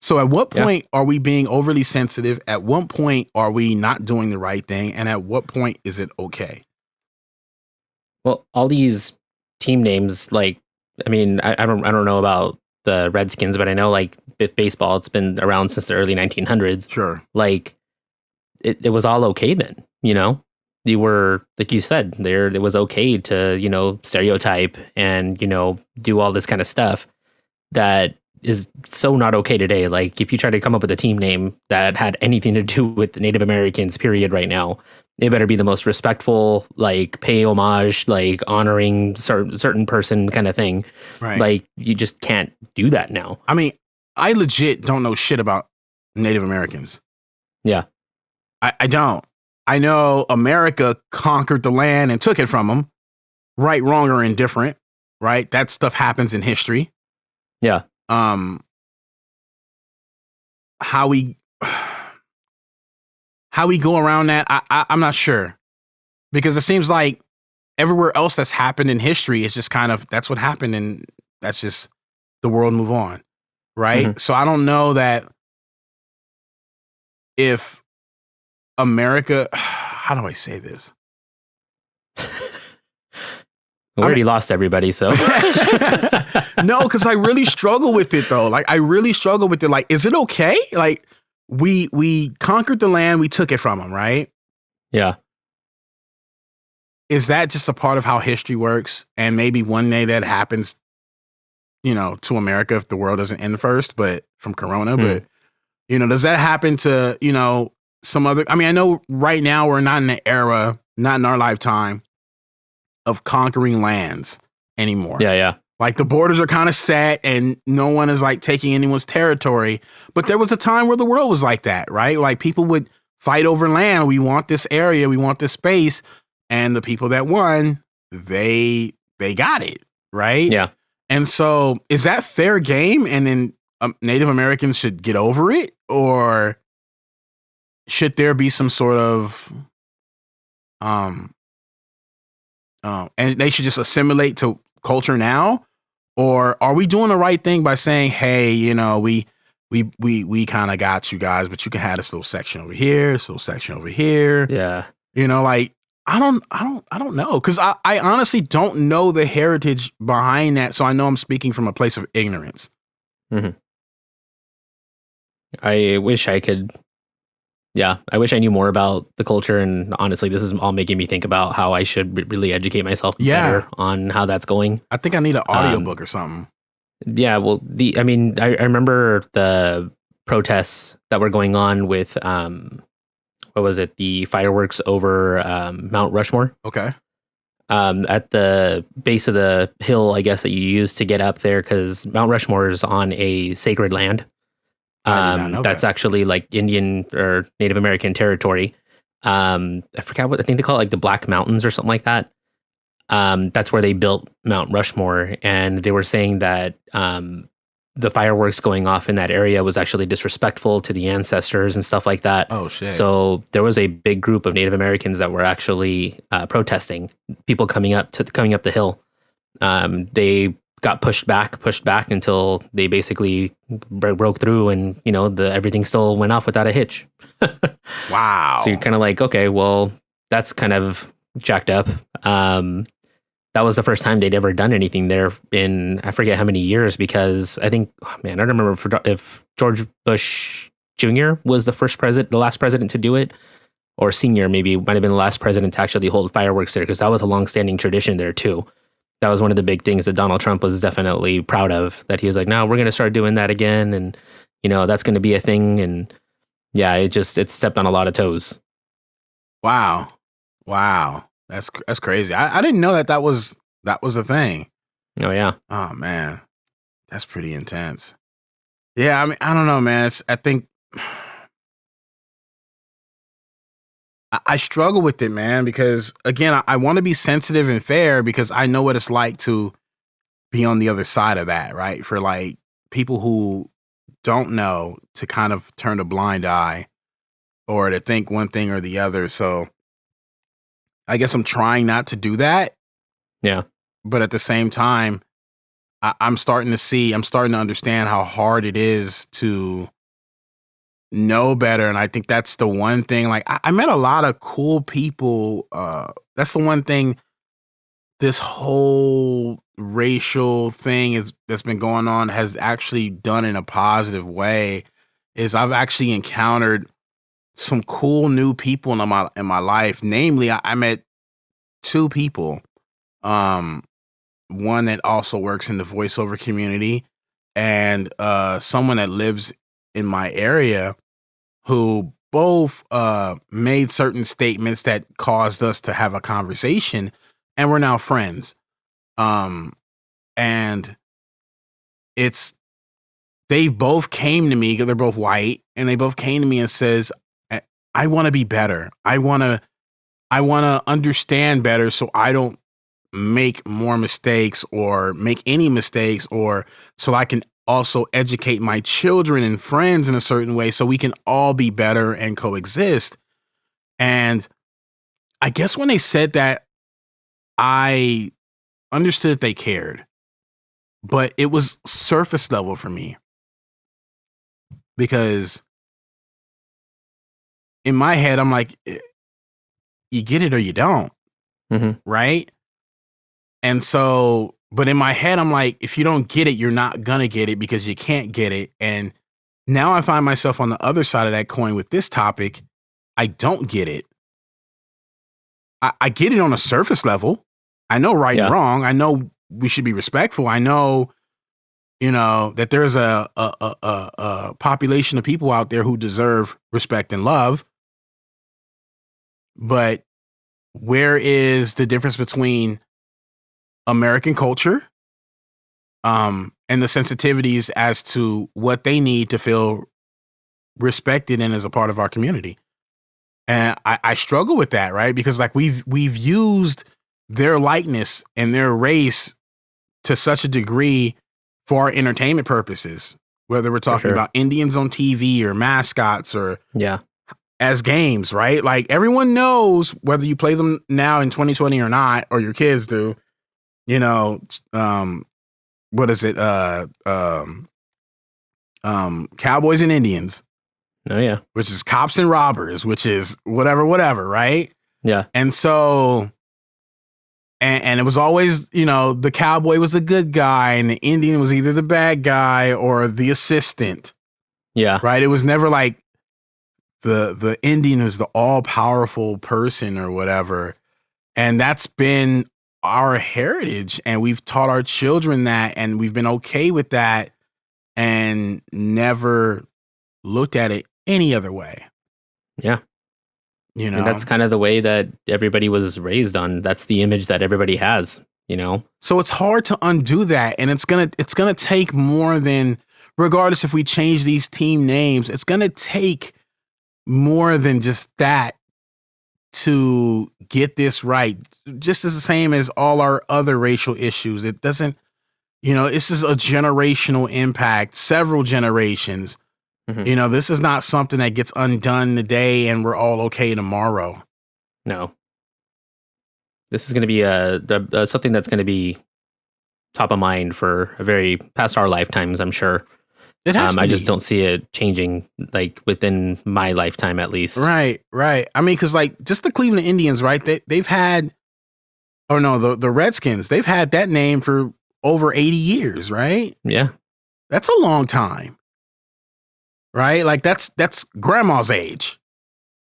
So at what point are we being overly sensitive? At what point are we not doing the right thing? And at what point is it okay? Well, all these team names, like, I mean, I don't know about the Redskins, but I know like with baseball, it's been around since the early 1900s. Sure. Like it was all okay then, you were, like you said, it was okay to, stereotype and, do all this kind of stuff that is so not okay today. Like if you try to come up with a team name that had anything to do with Native Americans, period, right now, it better be the most respectful, like pay homage, like honoring certain person kind of thing. Right. Like you just can't do that now. I mean, I legit don't know shit about Native Americans. Yeah. I don't. I know America conquered the land and took it from them. Right, wrong, or indifferent. Right. That stuff happens in history. Yeah. How we go around that, I'm not sure, because it seems like everywhere else that's happened in history is just kind of, that's what happened, and that's just the world move on, right? So I don't know that if America, how do I say this? We already lost everybody, so. No, because I really struggle with it, though. Like, I really struggle with it. Like, is it okay? Like, we conquered the land, we took it from them, right? Yeah. Is that just a part of how history works? And maybe one day that happens, to America if the world doesn't end first, but from Corona. But, does that happen to, some other, I mean, I know right now we're not in the era, not in our lifetime, of conquering lands anymore. Yeah. Like the borders are kind of set and no one is like taking anyone's territory. But there was a time where the world was like that, right? Like people would fight over land. We want this area. We want this space. And the people that won, they got it, right? Yeah. And so is that fair game? And then Native Americans should get over it, or should there be some sort of and they should just assimilate to culture now? Or are we doing the right thing by saying, hey, we kind of got you guys, but you can have this little section over here, this little section over here. Yeah. Like I don't know. Cause I honestly don't know the heritage behind that. So I know I'm speaking from a place of ignorance. Mm-hmm. I wish I could. Yeah, I wish I knew more about the culture. And honestly, this is all making me think about how I should really educate myself better on how that's going. I think I need an audiobook or something. Yeah, well, I remember the protests that were going on with, what was it? The fireworks over Mount Rushmore. Okay. At the base of the hill, I guess, that you use to get up there, because Mount Rushmore is on a sacred land. That's actually like Indian or Native American territory. I forgot I think they call it, like the Black Mountains or something like that. That's where they built Mount Rushmore, and they were saying that the fireworks going off in that area was actually disrespectful to the ancestors and stuff like that. Oh shit! So there was a big group of Native Americans that were actually protesting. People coming up the hill. They got pushed back until they basically broke through, and everything still went off without a hitch. Wow. So you're kind of like, okay, well, that's kind of jacked up. That was the first time they'd ever done anything there in, I forget how many years, because I think, I don't remember if George Bush Jr. was the last president to do it, or senior maybe might have been the last president to actually hold fireworks there, because that was a long-standing tradition there too. That was one of the big things that Donald Trump was definitely proud of, that he was like, no, we're going to start doing that again. And, that's going to be a thing. And yeah, it stepped on a lot of toes. Wow. That's crazy. I didn't know that was a thing. Oh yeah. Oh man, that's pretty intense. Yeah. I mean, I don't know, man. I think I struggle with it, man, because again, I want to be sensitive and fair, because I know what it's like to be on the other side of that, right? For like people who don't know, to kind of turn a blind eye or to think one thing or the other. So I guess I'm trying not to do that. Yeah. But at the same time, I'm starting to understand how hard it is to know better. And I think that's the one thing, like I met a lot of cool people. That's the one thing this whole racial thing that's been going on has actually done in a positive way, is I've actually encountered some cool new people in my life. Namely, I met two people. One that also works in the voiceover community, and someone that lives in my area, who both made certain statements that caused us to have a conversation, and we're now friends. And they both came to me, because they're both white, and they both came to me and says, I want to be better. I want to understand better, so I don't make more mistakes or make any mistakes, or so I can also educate my children and friends in a certain way, so we can all be better and coexist. And I guess when they said that, I understood they cared, but it was surface level for me, because in my head, I'm like, you get it or you don't. Mm-hmm. Right. And so, but in my head, I'm like, if you don't get it, you're not going to get it, because you can't get it. And now I find myself on the other side of that coin with this topic. I don't get it. I get it on a surface level. I know right and wrong. I know we should be respectful. I know, that there's a population of people out there who deserve respect and love. But where is the difference between American culture, and the sensitivities as to what they need to feel respected and as a part of our community? And I struggle with that, right? Because like we've used their likeness and their race to such a degree for our entertainment purposes. whether we're talking about Indians on TV or mascots or as games, right? Like everyone knows whether you play them now in 2020 or not, or your kids do, you know, what is it? Cowboys and Indians. Oh yeah. Which is cops and robbers, which is whatever, right? Yeah. And so, and it was always, you know, the cowboy was the good guy and the Indian was either the bad guy or the assistant. Yeah. Right? It was never like the Indian was the all-powerful person or whatever. And that's been our heritage. And we've taught our children that, and we've been okay with that and never looked at it any other way. Yeah. You know, and that's kind of the way that everybody was raised on. That's the image that everybody has, you know? So it's hard to undo that. And it's going to take more than, regardless if we change these team names, it's going to take more than just that to get this right. Just as the same as all our other racial issues. It doesn't, you know, this is a generational impact, several generations. Mm-hmm. You know, this is not something that gets undone today and we're all okay tomorrow. No. This is going to be something that's going to be top of mind for past our lifetimes, I'm sure. It has to I just don't see it changing, like, within my lifetime, at least. Right. I mean, because, like, just the Cleveland Indians, right? They've had, or no, the Redskins, they've had that name for over 80 years, right? Yeah. That's a long time. Right? Like, that's grandma's age.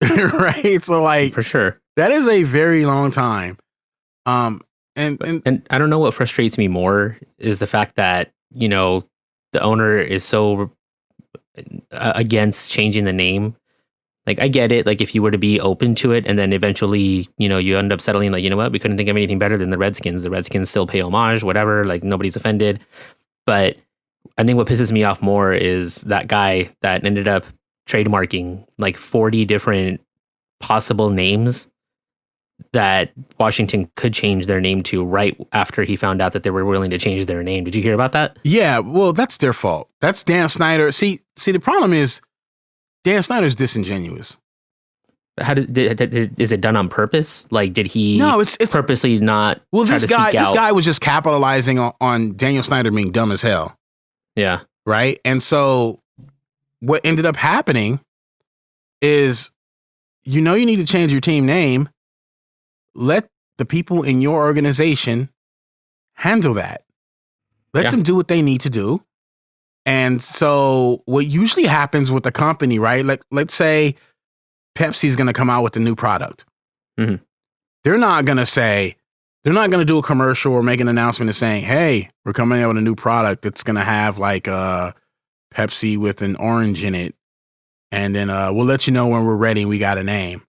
Right? So, like, for sure. That is a very long time. And I don't know what frustrates me more is the fact that, you know, the owner is so against changing the name. Like, I get it. Like, if you were to be open to it and then eventually, you know, you end up settling, like, you know what, we couldn't think of anything better than the Redskins. The Redskins still pay homage, whatever, like, nobody's offended. But I think what pisses me off more is that guy that ended up trademarking like 40 different possible names that Washington could change their name to right after he found out that they were willing to change their name. Did you hear about that? Yeah, well, that's their fault. That's Dan Snyder. See, the problem is Dan Snyder's disingenuous. How is it done on purpose? Like, did he it's purposely not? Well, this guy was just capitalizing on Daniel Snyder being dumb as hell. Yeah. Right. And so what ended up happening is, you know, you need to change your team name. Let the people in your organization handle that. Let them do what they need to do. And so what usually happens with the company, right? Like, let's say Pepsi's going to come out with a new product. Mm-hmm. They're not going to do a commercial or make an announcement and saying, hey, we're coming out with a new product that's going to have like a Pepsi with an orange in it. And then we'll let you know when we're ready and we got a name.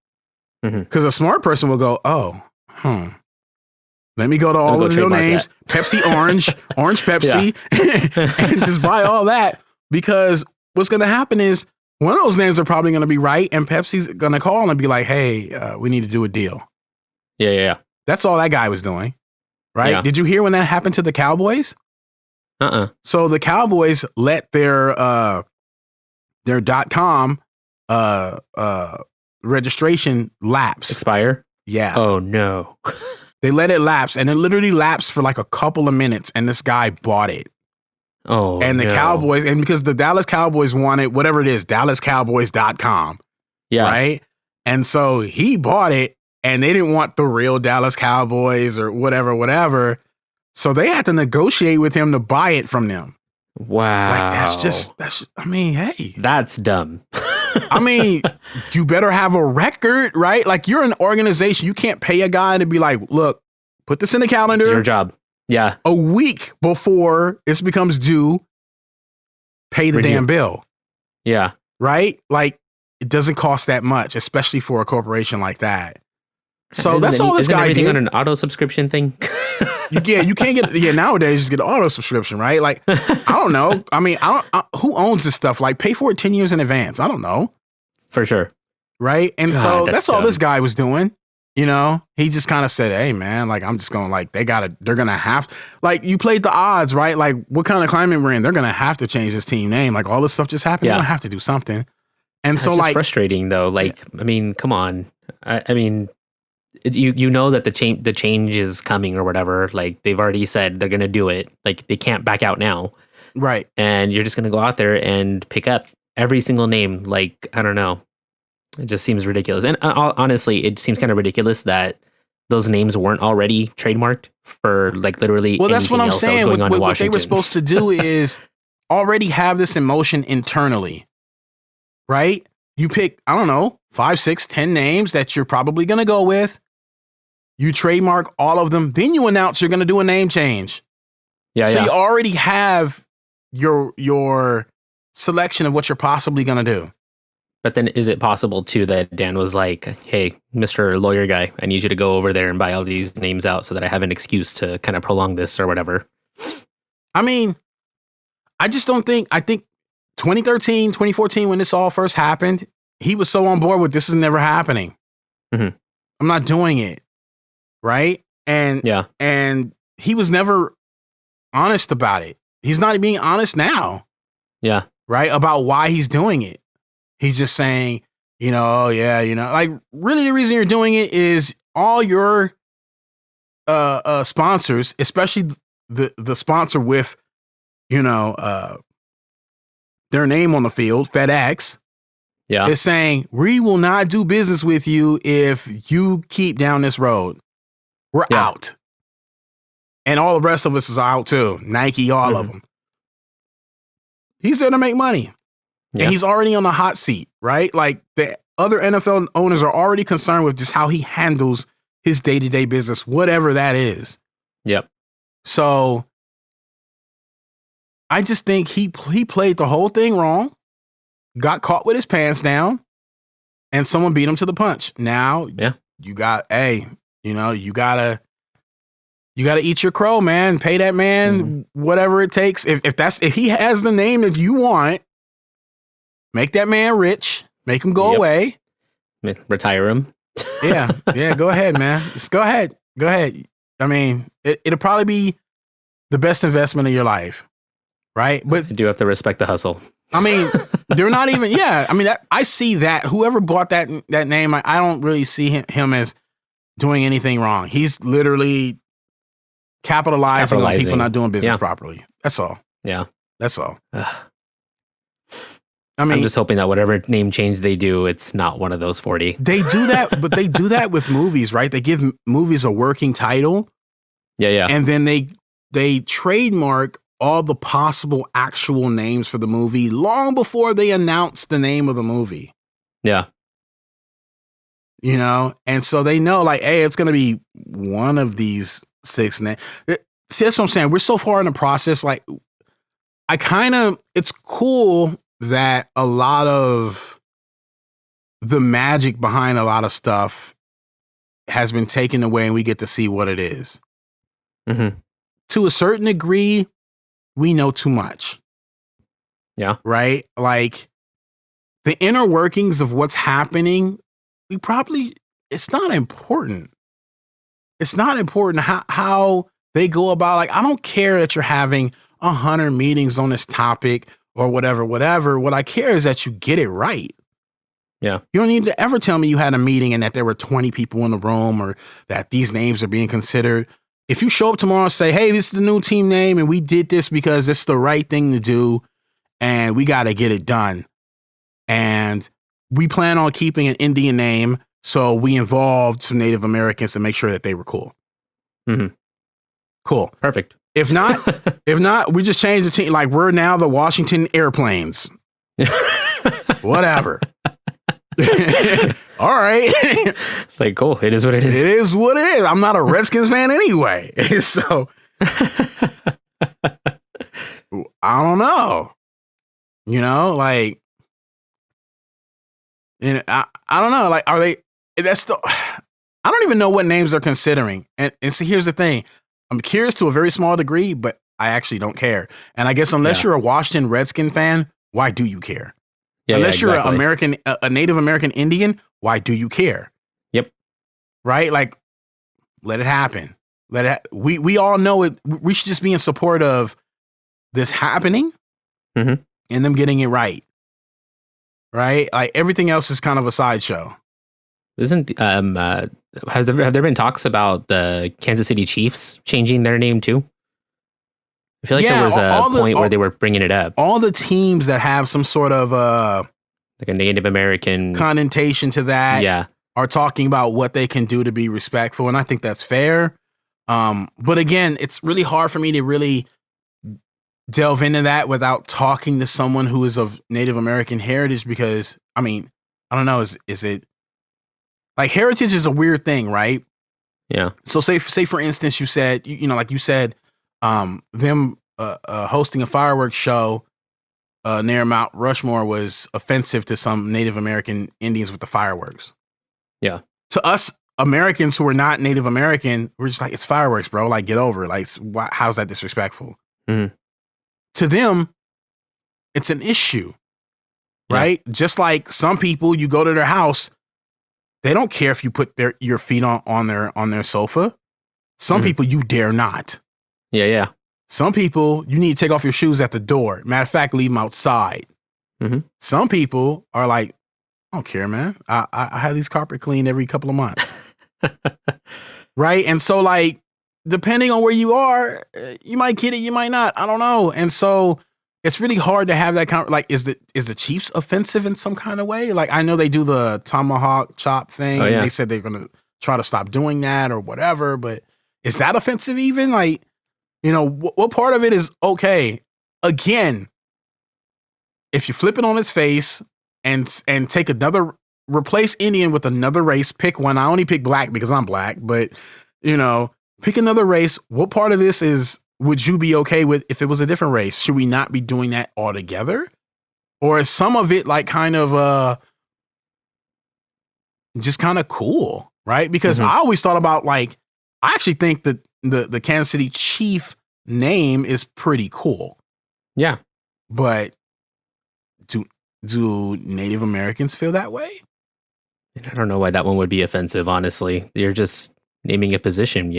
Because a smart person will go, let me go to all the real names, Pepsi Orange, Orange Pepsi, and just buy all that. Because what's going to happen is one of those names are probably going to be right, and Pepsi's going to call and be like, hey, we need to do a deal. Yeah. That's all that guy was doing, right? Yeah. Did you hear when that happened to the Cowboys? So the Cowboys let their .com registration lapse. Expire? Yeah. Oh, no. They let it lapse, and it literally lapsed for like a couple of minutes, and this guy bought it. Oh, and the Cowboys, and because the Dallas Cowboys wanted whatever it is, DallasCowboys.com. Yeah. Right? And so he bought it, and they didn't want the real Dallas Cowboys or whatever. So they had to negotiate with him to buy it from them. Wow. Like, I mean, hey. That's dumb. I mean, you better have a record, right? Like, you're an organization. You can't pay a guy to be like, look, put this in the calendar. It's your job. Yeah. A week before this becomes due, pay the damn bill. Yeah. Right? Like, it doesn't cost that much, especially for a corporation like that. So that's all this guy did. Isn't everything on an auto subscription thing? You can't get, nowadays, just get an auto subscription, right? Like, I don't know. I mean, who owns this stuff? Like, pay for it 10 years in advance. I don't know. For sure. Right? And so that's all this guy was doing. You know, he just kind of said, "Hey, man, like I'm just going like they're gonna have like you played the odds, right? Like what kind of climate we're in, they're gonna have to change this team name. Like all this stuff just happened, they're gonna have to do something." And That's so just like frustrating though. Like, I mean, come on. I mean, you know that the change is coming or whatever. Like they've already said they're gonna do it. Like they can't back out now. right. And you're just gonna go out there and pick up every single name. Like I don't know. It just seems ridiculous. And honestly, it seems kind of ridiculous that those names weren't already trademarked for like literally. Well, that's what I'm saying. What they were supposed to do is already have this in motion internally, right? You pick, I don't know, 5, 6, 10 names that you're probably going to go with. You trademark all of them. Then you announce you're going to do a name change. Yeah. So you already have your selection of what you're possibly going to do. But then is it possible too that Dan was like, hey, Mr. Lawyer guy, I need you to go over there and buy all these names out so that I have an excuse to kind of prolong this or whatever? I mean, I just don't think, I think 2013, 2014, when this all first happened, he was so on board with this is never happening. Mm-hmm. I'm not doing it. Right. And he was never honest about it. He's not being honest now. Yeah. Right. About why he's doing it. He's just saying, you know, oh yeah, you know, like really the reason you're doing it is all your sponsors, especially the sponsor with, you know, their name on the field, FedEx, is saying, we will not do business with you if you keep down this road. We're out. And all the rest of us is out too. Nike, all of them. He's there to make money. Yeah. And he's already on the hot seat, right? Like the other NFL owners are already concerned with just how he handles his day-to-day business, whatever that is. Yep. So I just think he played the whole thing wrong, got caught with his pants down, and someone beat him to the punch. Now you got, you know, you gotta eat your crow, man. Pay that man whatever it takes. If he has the name that you want, make that man rich. Make him go away. Retire him. Yeah. Go ahead, man. Just go ahead. I mean, it'll probably be the best investment of your life, right? But you do have to respect the hustle. I mean, they're not even. Yeah. I mean, I see that. Whoever bought that name, I don't really see him as doing anything wrong. He's literally capitalizing on people not doing business properly. That's all. Yeah. That's all. I mean, I'm just hoping that whatever name change they do, it's not one of those 40. They do that, but they do that with movies, right? They give movies a working title. Yeah. And then they trademark all the possible actual names for the movie long before they announce the name of the movie. Yeah. You know, and so they know like, hey, it's going to be one of these 6 names. See, that's what I'm saying. We're so far in the process. Like, it's cool that a lot of the magic behind a lot of stuff has been taken away and we get to see what it is. Mm-hmm. To a certain degree, we know too much. Yeah. Right? Like the inner workings of what's happening, it's not important. It's not important how they go about, like, I don't care that you're having 100 meetings on this topic or whatever. What I care is that you get it right. Yeah. You don't need to ever tell me you had a meeting and that there were 20 people in the room or that these names are being considered. If you show up tomorrow and say, hey, this is the new team name and we did this because it's the right thing to do and we got to get it done. And we plan on keeping an Indian name, so we involved some Native Americans to make sure that they were cool. Mm-hmm. Cool. Perfect. If not, we just change the team. Like we're now the Washington Airplanes. Whatever. All right. Like, cool. It is what it is. It is what it is. I'm not a Redskins fan anyway. So I don't know. You know, like, and I don't know. Like, are they? That's the. I don't even know what names they're considering. And see, here's the thing. I'm curious to a very small degree, but I actually don't care. And I guess unless you're a Washington Redskin fan, why do you care? Unless you're a Native American Indian, why do you care? Yep. right? Like, let it happen. We all know it. We should just be in support of this happening Mhm. and them getting it right. Right? Like everything else is kind of a sideshow. Isn't have there been talks about the Kansas City Chiefs changing their name too? I feel like there was a point where they were bringing it up. All the teams that have some sort of like a Native American connotation to that are talking about what they can do to be respectful, and I think that's fair. But again, it's really hard for me to really delve into that without talking to someone who is of Native American heritage, because I mean, I don't know, is it like heritage is a weird thing, right? Yeah. So say for instance, you said, like you said, them hosting a fireworks show near Mount Rushmore was offensive to some Native American Indians with the fireworks. Yeah. To us Americans who are not Native American, we're just like, it's fireworks, bro. Like, get over it. Like, how's that disrespectful? Mm-hmm. To them, it's an issue, right? Just like some people, you go to their house, they don't care if you put your feet on their sofa. Some people, you dare not. Yeah. Some people, you need to take off your shoes at the door. Matter of fact, leave them outside. Mm-hmm. Some people are like, I don't care, man. I have these carpet cleaned every couple of months. Right? And so, like, depending on where you are, you might get it, you might not. I don't know. And so it's really hard to have that kind of, like, is the Chiefs offensive in some kind of way? Like, I know they do the tomahawk chop thing. Oh, yeah. They said they're going to try to stop doing that or whatever, but is that offensive even? Like, what part of it is okay? Again, if you flip it on its face and take replace Indian with another race, pick one. I only pick black because I'm black, but pick another race. What part of this would you be okay with if it was a different race? Should we not be doing that altogether? Or is some of it like kind of just kind of cool, right? Because I always thought about, like, I actually think that the Kansas City Chief name is pretty cool. Yeah. But do Native Americans feel that way? I don't know why that one would be offensive, honestly. You're just naming a position,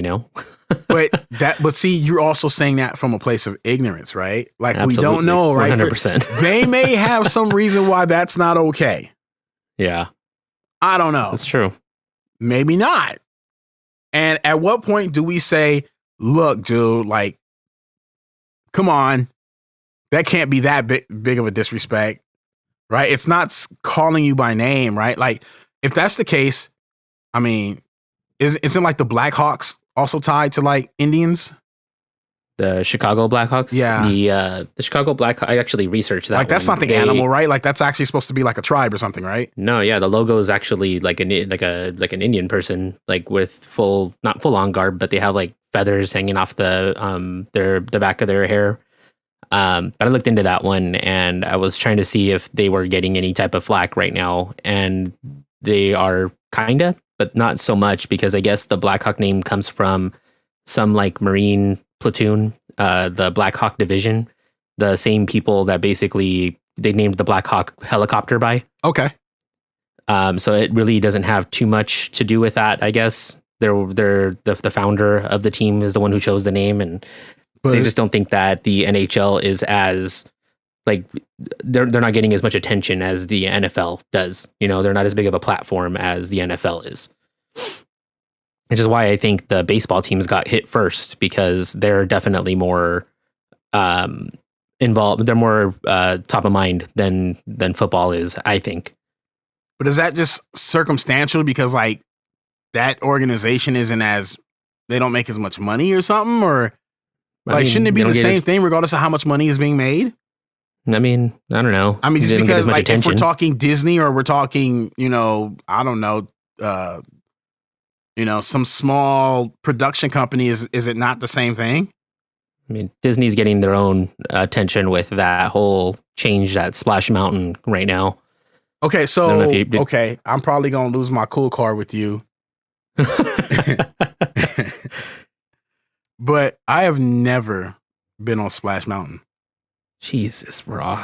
but see, you're also saying that from a place of ignorance, right? Like, Absolutely. We don't know, right? 100%. They may have some reason why that's not okay. Yeah. I don't know. That's true. Maybe not. And at what point do we say, look, dude, like, come on, that can't be that big of a disrespect, right? It's not calling you by name, right? Like, if that's the case, I mean, isn't like the Blackhawks also tied to, like, Indians? The Chicago Blackhawks? Yeah. The Chicago Blackhawks, I actually researched that. Like, that's not the animal, right? Like, that's actually supposed to be like a tribe or something, right? No, yeah, the logo is actually like an Indian person, like with not full on garb, but they have like feathers hanging off the back of their hair. But I looked into that one and I was trying to see if they were getting any type of flack right now, and they are kinda, but not so much, because I guess the Blackhawk name comes from some like Marine platoon, the Black Hawk Division, the same people that basically they named the Black Hawk helicopter by. Okay. So it really doesn't have too much to do with that, I guess. The founder of the team is the one who chose the name, and they just don't think that the NHL is as, like, they're not getting as much attention as the NFL does. They're not as big of a platform as the NFL is. Which is why I think the baseball teams got hit first, because they're definitely more involved. They're more top of mind than football is, I think. But is that just circumstantial because, like, that organization isn't they don't make as much money or something? Or, like, shouldn't it be the same thing regardless of how much money is being made? I mean, I don't know. I mean, just because, like, if we're talking Disney or we're talking, I don't know, some small production company, is it not the same thing? I mean, Disney's getting their own attention with that whole change at Splash Mountain right now. Okay, so, okay, I'm probably going to lose my cool card with you. But I have never been on Splash Mountain. Jesus, bro.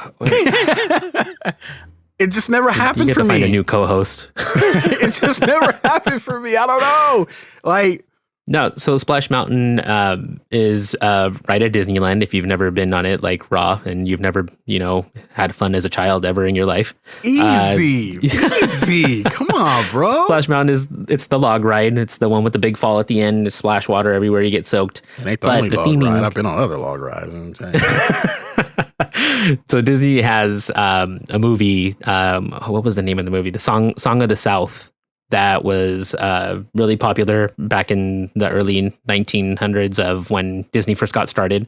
It just never happened you for me. Find a me. new co-host. It just never happened for me. I don't know. Like, no, so Splash Mountain is right at Disneyland. If you've never been on it, like Raw, and you've never, had fun as a child ever in your life. easy. Come on, bro. Splash Mountain it's the log ride. It's the one with the big fall at the end. Splash water everywhere. You get soaked. It ain't the only log ride. I've been on other log rides. So Disney has a movie. What was the name of the movie? The Song of the South. That was really popular back in the early 1900s of when Disney first got started.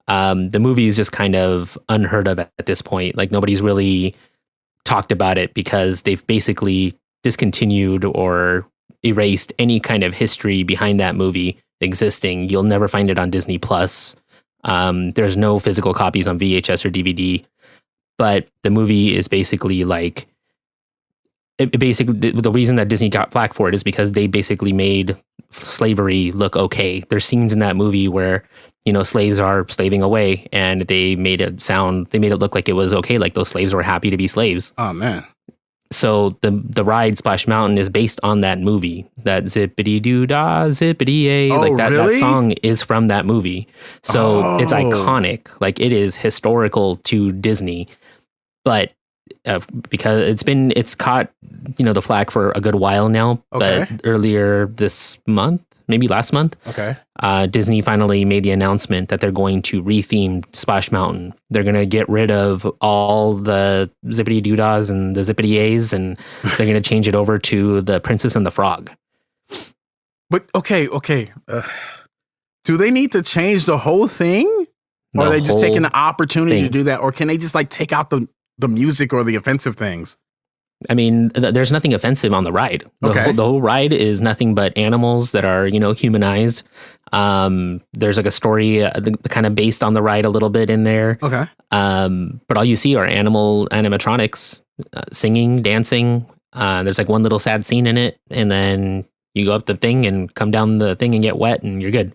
The movie is just kind of unheard of at this point. Like nobody's really talked about it because they've basically discontinued or erased any kind of history behind that movie existing. You'll never find it on Disney Plus. There's no physical copies on VHS or DVD, but the movie is basically like, the reason that Disney got flack for it is because they basically made slavery look okay. There's scenes in that movie where, slaves are slaving away, and they made it look like it was okay. Like those slaves were happy to be slaves. Oh man. So the ride Splash Mountain is based on that movie, that zippity doo dah, zippity a. Oh, like that really? song is from that movie. So it's iconic. Like it is historical to Disney, but because it's caught, the flag for a good while now. Okay. But earlier this month, maybe last month, Disney finally made the announcement that they're going to retheme Splash Mountain. They're going to get rid of all the zippity doodahs and the zippity a's, and they're going to change it over to the Princess and the Frog. But okay. Do they need to change the whole thing? Or are they just taking the opportunity to do that? Or can they just like take out the music or the offensive things? I mean, there's nothing offensive on the ride. The whole ride is nothing but animals that are, humanized. There's like a story kind of based on the ride a little bit in there. Okay. But all you see are animatronics singing, dancing. There's like one little sad scene in it, and then you go up the thing and come down the thing and get wet, and you're good.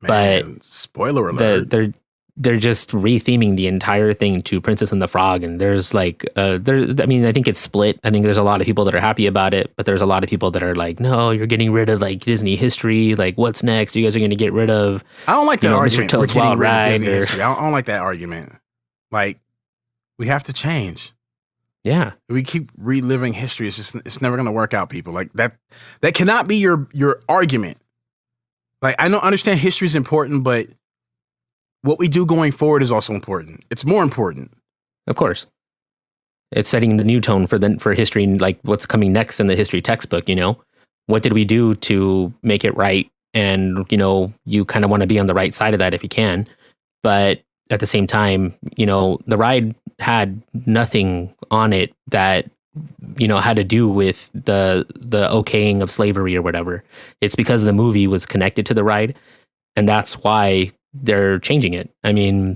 Man, but spoiler alert. They're just retheming the entire thing to Princess and the Frog. And there's like, I think it's split. I think there's a lot of people that are happy about it, but there's a lot of people that are like, no, you're getting rid of like Disney history. Like what's next? You guys are going to get rid of, I don't like that argument. Mr. Toad's Wild Ride. I don't like that argument. Like we have to change. Yeah. We keep reliving history. It's never going to work out, people. Like that cannot be your argument. Like I don't understand history is important, but what we do going forward is also important. It's more important. Of course. It's setting the new tone for history, like what's coming next in the history textbook, What did we do to make it right? And, you kind of want to be on the right side of that if you can. But at the same time, the ride had nothing on it that, had to do with the okaying of slavery or whatever. It's because the movie was connected to the ride. And that's why they're changing it. I mean,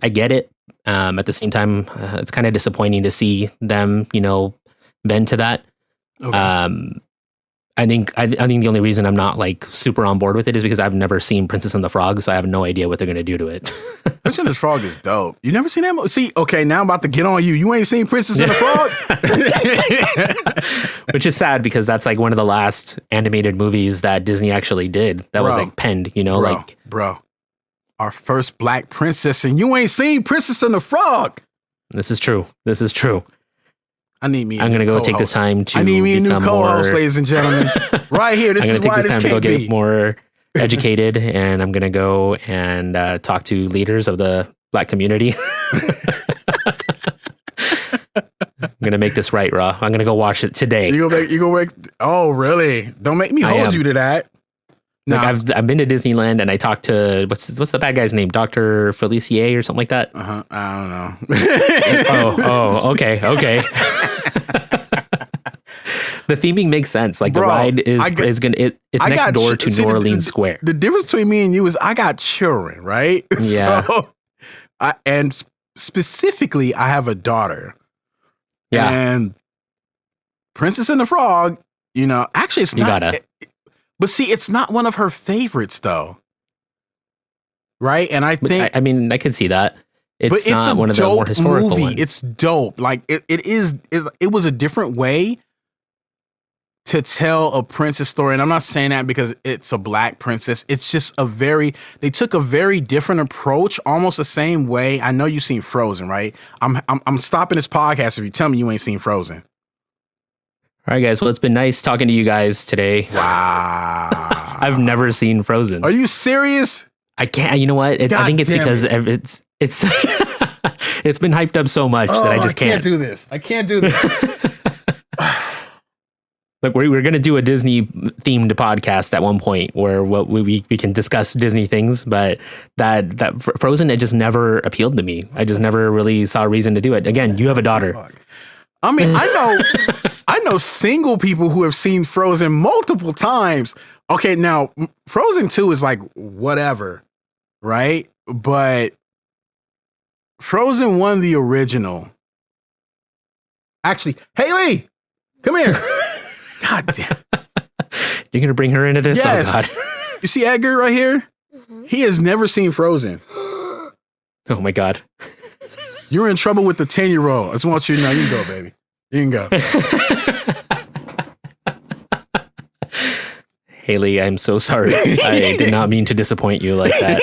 I get it. At the same time, it's kind of disappointing to see them, bend to that. Okay. I think the only reason I'm not like super on board with it is because I've never seen Princess and the Frog, so I have no idea what they're going to do to it. Princess and the Frog is dope. You never seen that movie? See, okay, now I'm about to get on you. You ain't seen Princess and the Frog? Which is sad because that's like one of the last animated movies that Disney actually did. That was like penned, Bro. Our first black princess, and you ain't seen Princess and the Frog. This is true. I need me. I'm gonna go take this time to. I need me a new co-host, ladies and gentlemen. Right here. This is why this can't be. I'm gonna take this time to go get more educated, and I'm gonna go and talk to leaders of the Black community. I'm gonna make this right, Raw. I'm gonna go watch it today. You gonna make? Oh, really? Don't make me hold you to that. No, like I've been to Disneyland and I talked to what's the bad guy's name, Dr. Felicier or something like that. I don't know. Okay. The theming makes sense. Like the ride is it's next door to New Orleans Square. The difference between me and you is I got children, right? Yeah. So, and specifically, I have a daughter. Yeah. And Princess and the Frog, actually it's not. But see, it's not one of her favorites, though. Right? And I think... I mean, I can see that. it's not one of the more historical ones. It's dope. Like it was a different way to tell a princess story. And I'm not saying that because it's a black princess. It's just they took a very different approach, almost the same way. I know you've seen Frozen, right? I'm stopping this podcast if you tell me you ain't seen Frozen. All right, guys. Well, it's been nice talking to you guys today. Wow. I've never seen Frozen. Are you serious? I can't. You know what? I think it's because it's it's been hyped up so much that I just can't do this. I can't do this. Look, we're going to do a Disney themed podcast at one point where we can discuss Disney things, but that Frozen, it just never appealed to me. I just never really saw a reason to do it. Again, you have a daughter. I mean, I know single people who have seen Frozen multiple times. Okay, now Frozen 2 is like whatever, right? But Frozen 1, the original. Actually, Haley, come here. God damn. You're going to bring her into this? Yes. Oh, God. You see Edgar right here? Mm-hmm. He has never seen Frozen. Oh, my God. You're in trouble with the 10-year-old. I just want you to know. You can go, baby. You can go. Haley, I'm so sorry. I did not mean to disappoint you like that.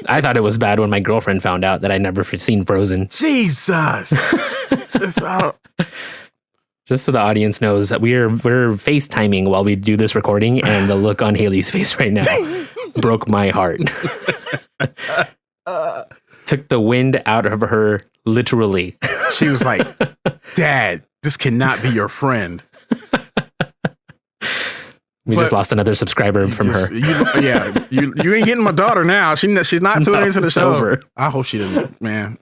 I thought it was bad when my girlfriend found out that I'd never seen Frozen. Jesus. Just so the audience knows that we're FaceTiming while we do this recording, and the look on Haley's face right now broke my heart. Took the wind out of her, literally. She was like, Dad, this cannot be your friend. We just lost another subscriber from her. You ain't getting my daughter now. She's not tuning into the show. Over. I hope she didn't, man.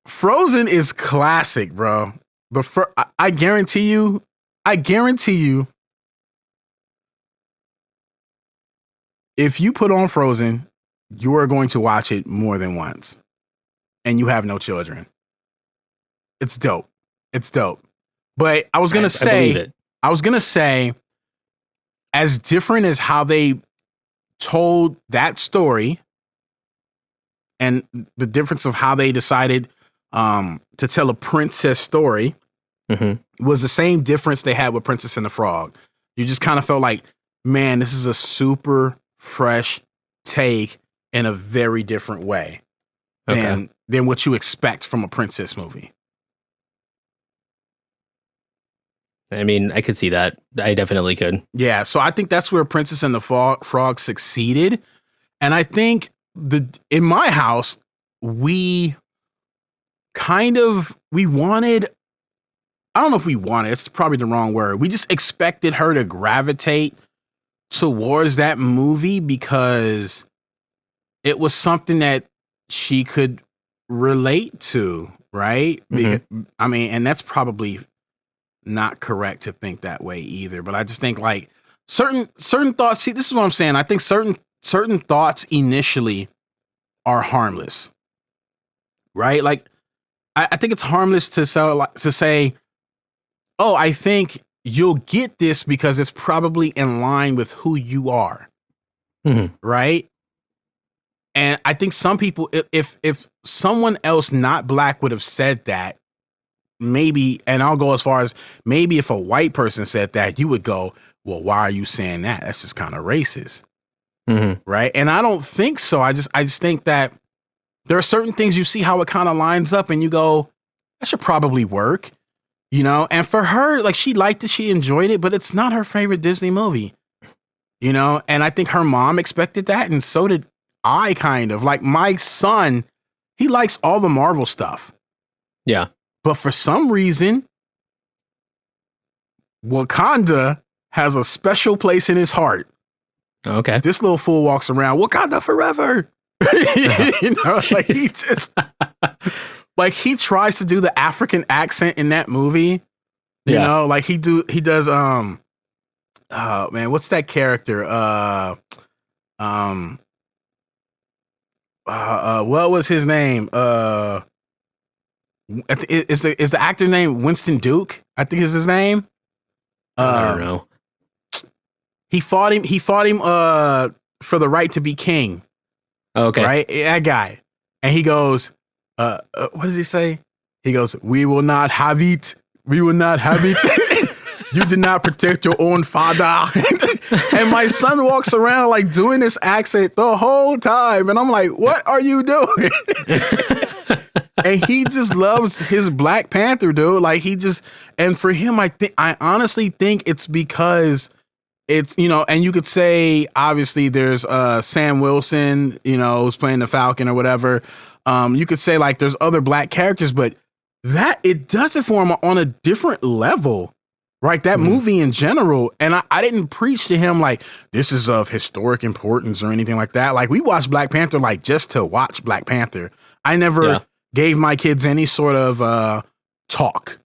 Frozen is classic, bro. I guarantee you, if you put on Frozen, you are going to watch it more than once, and you have no children. It's dope. It's dope. But I was gonna say, as different as how they told that story, and the difference of how they decided to tell a princess story, was the same difference they had with Princess and the Frog. You just kind of felt like, man, this is a super fresh take in a very different way than what you expect from a princess movie. I mean, I could see that. I definitely could. Yeah, so I think that's where Princess and the Frog succeeded. And I think in my house, we wanted, I don't know if we wanted, it's probably the wrong word. We just expected her to gravitate towards that movie because it was something that she could relate to, right? Because, I mean, and that's probably not correct to think that way either. But I just think like certain thoughts. See, this is what I'm saying. I think certain thoughts initially are harmless, right? Like I think it's harmless to say, oh, I think you'll get this because it's probably in line with who you are, right? And I think some people, if someone else not black would have said that, maybe, and I'll go as far as maybe if a white person said that, you would go, well, why are you saying that? That's just kind of racist. Right. And I don't think so. I just think that there are certain things you see how it kind of lines up and you go, that should probably work, you know? And for her, like she liked it, she enjoyed it, but it's not her favorite Disney movie, you know? And I think her mom expected that. And so did I, kind of. Like my son, he likes all the Marvel stuff. Yeah. But for some reason, Wakanda has a special place in his heart. Okay. This little fool walks around, Wakanda forever. You know, like he just, like he tries to do the African accent in that movie. You know, like he does, oh man, what's that character? What was his name? Is the actor name Winston Duke? I think is his name. I don't know. He fought him for the right to be king. Okay. Right? That guy. And he goes, what does he say? He goes, "We will not have it. We will not have it. You did not protect your own father." And my son walks around like doing this accent the whole time. And I'm like, what are you doing? And he just loves his Black Panther, dude. Like and for him, I honestly think it's because it's, and you could say, obviously there's Sam Wilson, who's playing the Falcon or whatever. You could say like there's other Black characters, but that it does it for him on a different level. Right, that movie in general. And I didn't preach to him like this is of historic importance or anything like that. Like we watched Black Panther like just to watch Black Panther. I never gave my kids any sort of talk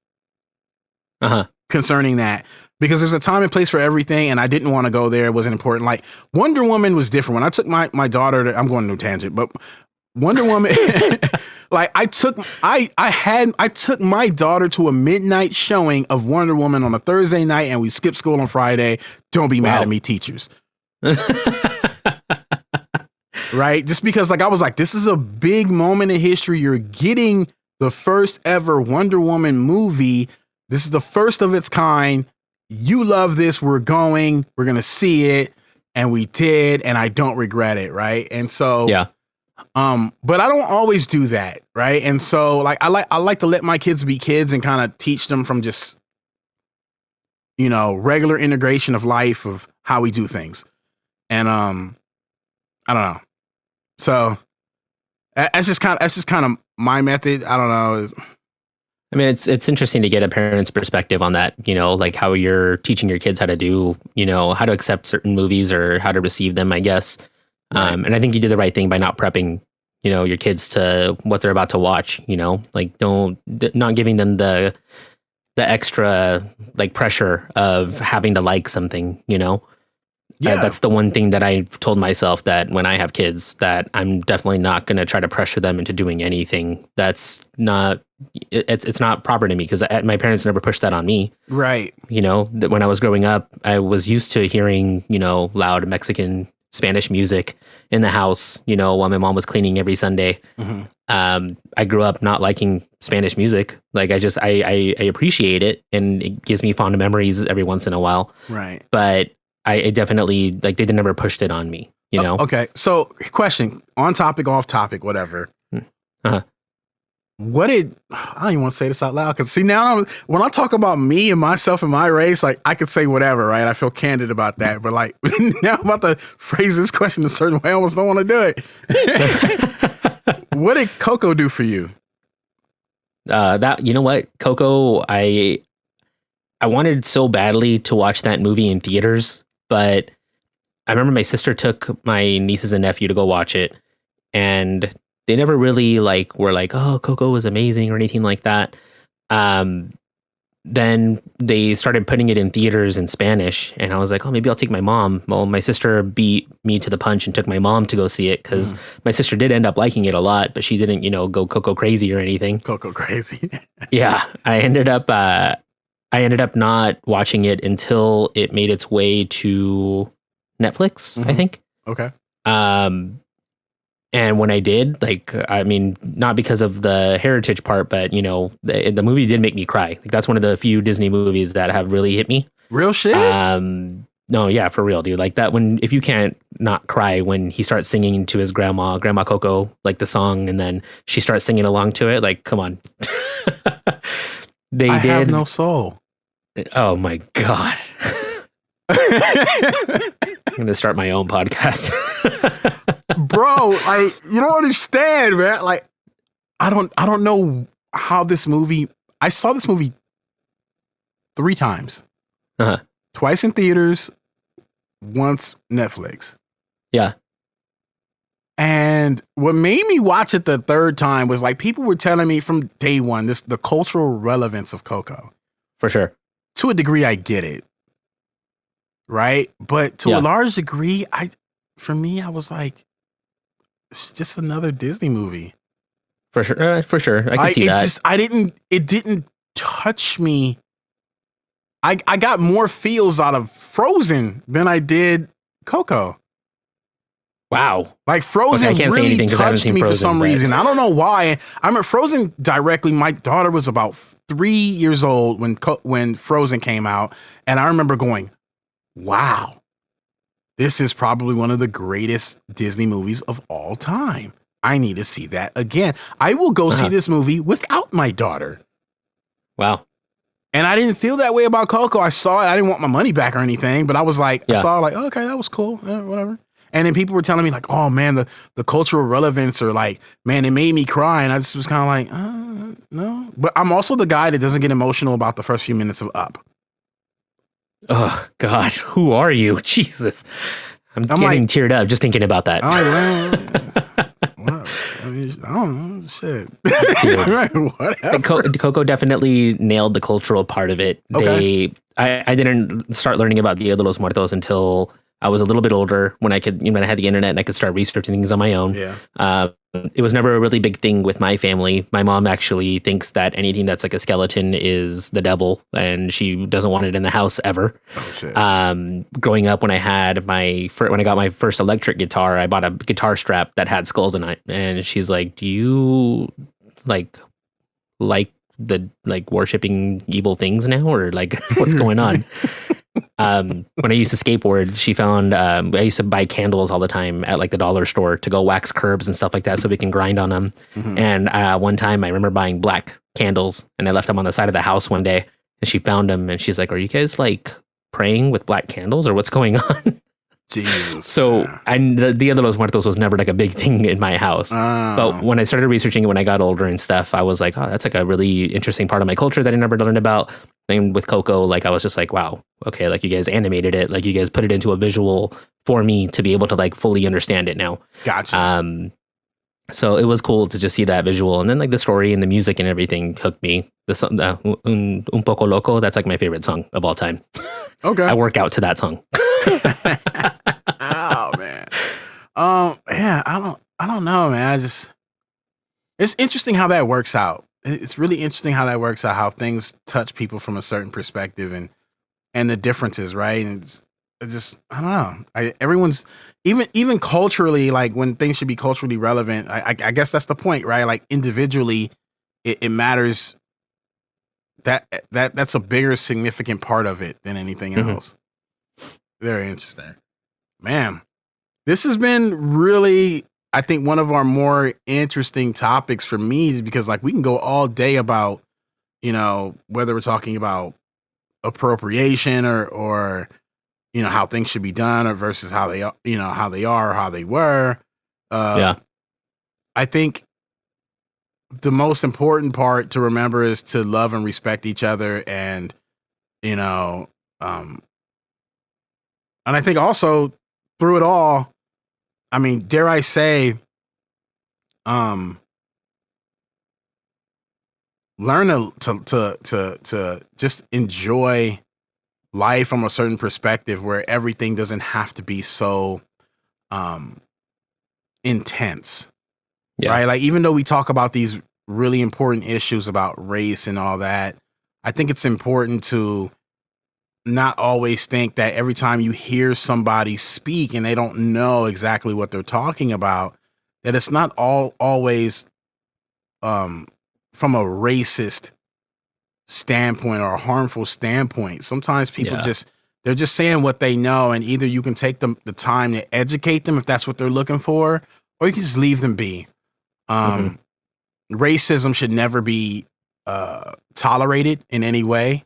concerning that, because there's a time and place for everything, and I didn't want to go there. It wasn't important. Like Wonder Woman was different. When I took my daughter I'm going to a tangent, but Wonder Woman, like I took my daughter to a midnight showing of Wonder Woman on a Thursday night, and we skipped school on Friday. Don't be mad at me, teachers. Right? Just because like I was like, this is a big moment in history. You're getting the first ever Wonder Woman movie. This is the first of its kind. You love this. We're going to see it. And we did, and I don't regret it. Right. And so, but I don't always do that, right? And so like I like to let my kids be kids and kind of teach them from just regular integration of life, of how we do things. And I don't know. So that's just kind of my method. I don't know. I mean, it's interesting to get a parent's perspective on that, like how you're teaching your kids how to do, how to accept certain movies or how to receive them, I guess. Right. And I think you did the right thing by not prepping, your kids to what they're about to watch, like not giving them the extra like pressure of having to like something, that's the one thing that I've told myself, that when I have kids, that I'm definitely not going to try to pressure them into doing anything. That's not, it's not proper to me, because my parents never pushed that on me. Right. That when I was growing up, I was used to hearing, loud Mexican, Spanish music in the house, while my mom was cleaning every Sunday. I grew up not liking Spanish music. Like I appreciate it, and it gives me fond memories every once in a while. Right. But I definitely, like, they never pushed it on me, Okay. So question, on topic, off topic, whatever. What did, I don't even want to say this out loud, because see, now when I talk about me and myself and my race, like I could say whatever, right? I feel candid about that. But like now I'm about to phrase this question a certain way. I almost don't want to do it. What did Coco do for you? You know what? Coco, I wanted so badly to watch that movie in theaters, but I remember my sister took my nieces and nephew to go watch it, and they never really were like, oh, Coco was amazing or anything like that. Then they started putting it in theaters in Spanish, and I was like, oh, maybe I'll take my mom. Well, my sister beat me to the punch and took my mom to go see it, because my sister did end up liking it a lot, but she didn't, go Coco crazy or anything. Coco crazy. Yeah, I ended up not watching it until it made its way to Netflix, I think. Okay. And when I did, I mean, not because of the heritage part, but the movie did make me cry. Like, that's one of the few Disney movies that have really hit me. Real shit? No, yeah, for real, dude. Like that, if you can't not cry when he starts singing to his Grandma Coco, like the song, and then she starts singing along to it, like, come on. I have no soul. Oh my God. I'm going to start my own podcast. Bro, like, you don't understand, man. Like, I don't know how this movie, I saw this movie 3 times. Twice in theaters, once Netflix. Yeah. And what made me watch it the 3rd time was like, people were telling me from day one, the cultural relevance of Coco. For sure. To a degree, I get it. Right? But to a large degree, for me, I was like, it's just another Disney movie. For sure. For sure. I can see that. It didn't touch me. I got more feels out of Frozen than I did Coco. Wow. Like Frozen Okay, I can't say really anything 'cause I haven't touched seen me for Frozen, some but- reason. I don't know why. I remember Frozen directly. My daughter was about 3 years old when Frozen came out, and I remember going, "Wow, this is probably one of the greatest Disney movies of all time. I need to see that again. I will go see this movie without my daughter." Wow. And I didn't feel that way about Coco. I saw it. I didn't want my money back or anything, but I was like, I saw it like, okay, that was cool. Whatever. And then people were telling me like, oh man, the cultural relevance, or like, man, it made me cry. And I just was kind of like, no. But I'm also the guy that doesn't get emotional about the first few minutes of Up. Oh God, who are you? Jesus. I'm getting like, teared up just thinking about that. I'm like, well, I mean, I don't know, shit. Right, whatever. Coco definitely nailed the cultural part of it. Okay. I didn't start learning about Dia de los Muertos until I was a little bit older, when I could, when I had the internet and I could start researching things on my own. Yeah. It was never a really big thing with my family. My mom actually thinks that anything that's like a skeleton is the devil, and she doesn't want it in the house ever. Oh shit. Growing up, when I got my first electric guitar, I bought a guitar strap that had skulls in it, and she's like, "Do you like the worshiping evil things now, or like what's going on?" When I used to skateboard, she found I used to buy candles all the time at like the dollar store to go wax curbs and stuff like that, so we can grind on them. Mm-hmm. And one time I remember buying black candles, and I left them on the side of the house one day, and she found them, and she's like, "Are you guys like praying with black candles, or what's going on?" Jesus. So the Dia de los Muertos was never like a big thing in my house. Oh. But when I started researching it when I got older and stuff, I was like, oh, that's like a really interesting part of my culture that I never learned about. And with Coco, like I was just like, wow, okay, like you guys animated it, like you guys put it into a visual for me to be able to like fully understand it now. Gotcha. So it was cool to just see that visual, and then like the story and the music and everything hooked me. The song, Un Poco Loco, that's like my favorite song of all time. Okay. I work out to that song. Oh man. Yeah, I don't know, man. It's interesting how that works out. It's really interesting how that works out, how things touch people from a certain perspective and the differences, right? And it's just, I don't know. Everyone's even culturally, like when things should be culturally relevant, I guess that's the point, right? Like individually, it matters. That's a bigger significant part of it than anything else. Very interesting. Man, this has been really, I think, one of our more interesting topics for me, is because like we can go all day about, whether we're talking about appropriation or how things should be done, or versus how they are, how they are or how they were. Yeah. I think the most important part to remember is to love and respect each other, and and I think also through it all, I mean, dare I say, learn to just enjoy life from a certain perspective, where everything doesn't have to be so intense. Yeah. Right? Like, even though we talk about these really important issues about race and all that, I think it's important to not always think that every time you hear somebody speak and they don't know exactly what they're talking about, that it's not always from a racist standpoint or a harmful standpoint. Sometimes people they're just saying what they know, and either you can take the time to educate them if that's what they're looking for, or you can just leave them be. Racism should never be tolerated in any way.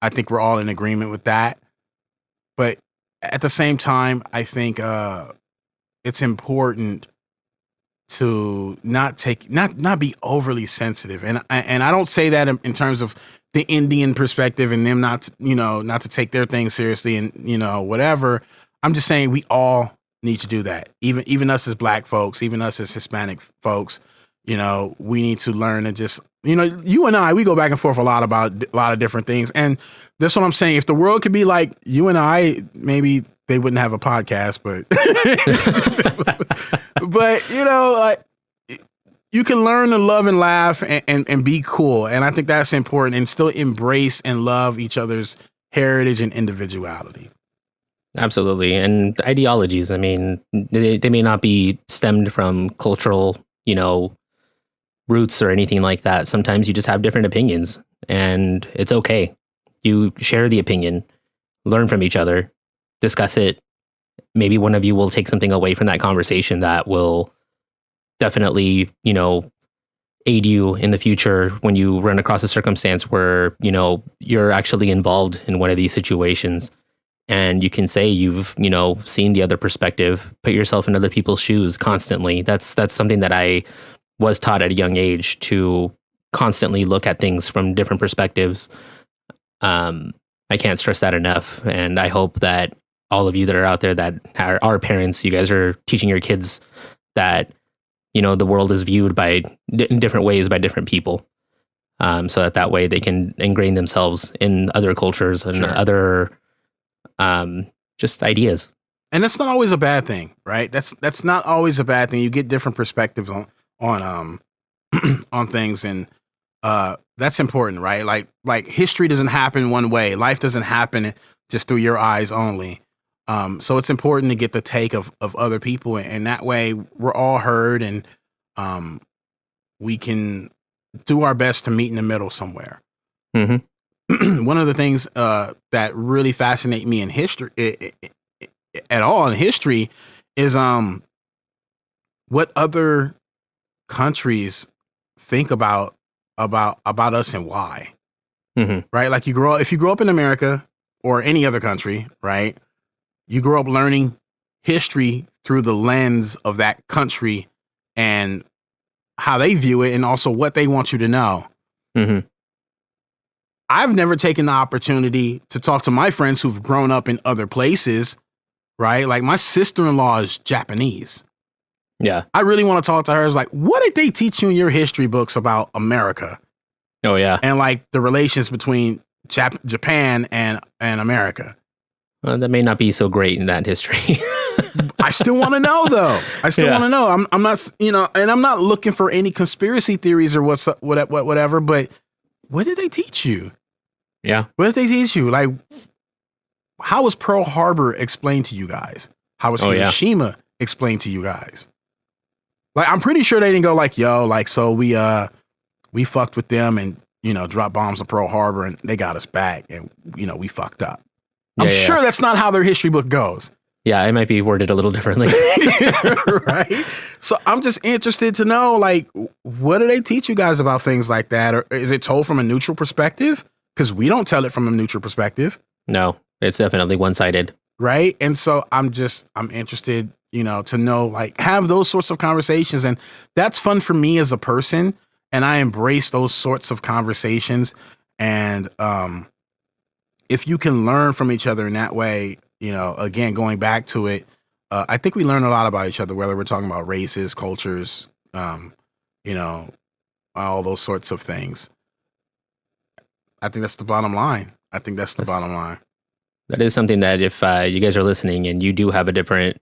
I think we're all in agreement with that. But at the same time, I think it's important to not be overly sensitive. And I don't say that in terms of the Indian perspective and them not to take their thing seriously and whatever. I'm just saying we all need to do that. Even us as Black folks, even us as Hispanic folks, we need to learn to just, you and I, we go back and forth about a lot of different things. And that's what I'm saying. If the world could be like you and I, maybe they wouldn't have a podcast, but like you can learn to love and laugh and be cool. And I think that's important, and still embrace and love each other's heritage and individuality. Absolutely. And ideologies, I mean, they may not be stemmed from cultural, roots or anything like that. Sometimes you just have different opinions, and it's okay. You share the opinion, learn from each other, discuss it. Maybe one of you will take something away from that conversation that will definitely, aid you in the future when you run across a circumstance where, you're actually involved in one of these situations. And you can say you've, seen the other perspective, put yourself in other people's shoes constantly. That's something that I was taught at a young age, to constantly look at things from different perspectives. I can't stress that enough. And I hope that all of you that are out there that are parents, you guys are teaching your kids that, the world is viewed in different ways by different people. So that way they can ingrain themselves in other cultures and other just ideas. And that's not always a bad thing, right? That's not always a bad thing. You get different perspectives on on things, and that's important, right? Like history doesn't happen one way. Life doesn't happen just through your eyes only. So it's important to get the take of other people, and that way we're all heard, and we can do our best to meet in the middle somewhere. Mm-hmm. One of the things that really fascinate me in history, at all in history, is what other countries think about us and why. Mm-hmm. Right? Like if you grow up in America or any other country, right? You grow up learning history through the lens of that country and how they view it, and also what they want you to know. Mm-hmm. I've never taken the opportunity to talk to my friends who've grown up in other places, right? Like my sister-in-law is Japanese. Yeah. I really want to talk to her. It's like, what did they teach you in your history books about America? Oh, yeah. And like the relations between Japan and America. That may not be so great in that history. I still want to know, though. I still want to know. I'm not, and I'm not looking for any conspiracy theories or whatever, but what did they teach you? Yeah. What did they teach you? Like, how was Pearl Harbor explained to you guys? How was Hiroshima explained to you guys? Like, I'm pretty sure they didn't go like, yo, like, so we fucked with them and, dropped bombs on Pearl Harbor and they got us back and, we fucked up. I'm sure that's not how their history book goes. Yeah, it might be worded a little differently. Right? So I'm just interested to know, like, what do they teach you guys about things like that? Or is it told from a neutral perspective? Because we don't tell it from a neutral perspective. No, it's definitely one-sided. Right? And so I'm interested, to know, like, have those sorts of conversations. And that's fun for me as a person. And I embrace those sorts of conversations. And if you can learn from each other in that way, again, going back to it, I think we learn a lot about each other, whether we're talking about races, cultures, all those sorts of things. I think that's the bottom line. Bottom line. That is something that if you guys are listening and you do have a different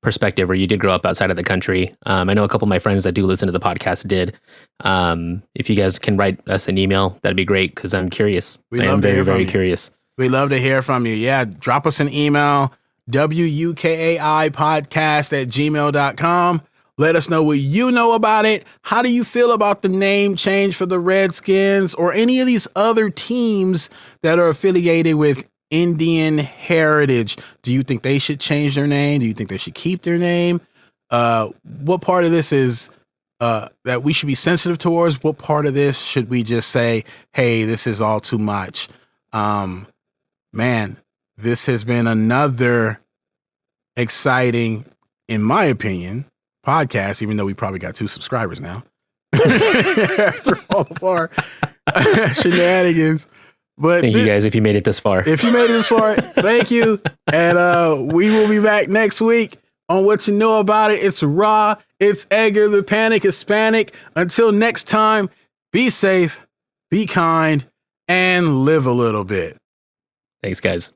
perspective, or you did grow up outside of the country, I know a couple of my friends that do listen to the podcast did. If you guys can write us an email, that'd be great, because I'm curious. I am very, very curious. We love to hear from you. Yeah, drop us an email, WUKAIpodcast@gmail.com. Let us know what you know about it. How do you feel about the name change for the Redskins or any of these other teams that are affiliated with Indian heritage? Do you think they should change their name? Do you think they should keep their name? What part of this is that we should be sensitive towards? What part of this should we just say, hey, this is all too much? Man, this has been another exciting, in my opinion, podcast, even though we probably got 2 subscribers now after all of our shenanigans. But thank you guys if you made it this far. If you made it this far, thank you. And we will be back next week on What You Know About It. It's Raw. It's Edgar the Panic Hispanic. Until next time, be safe, be kind, and live a little bit. Thanks, guys.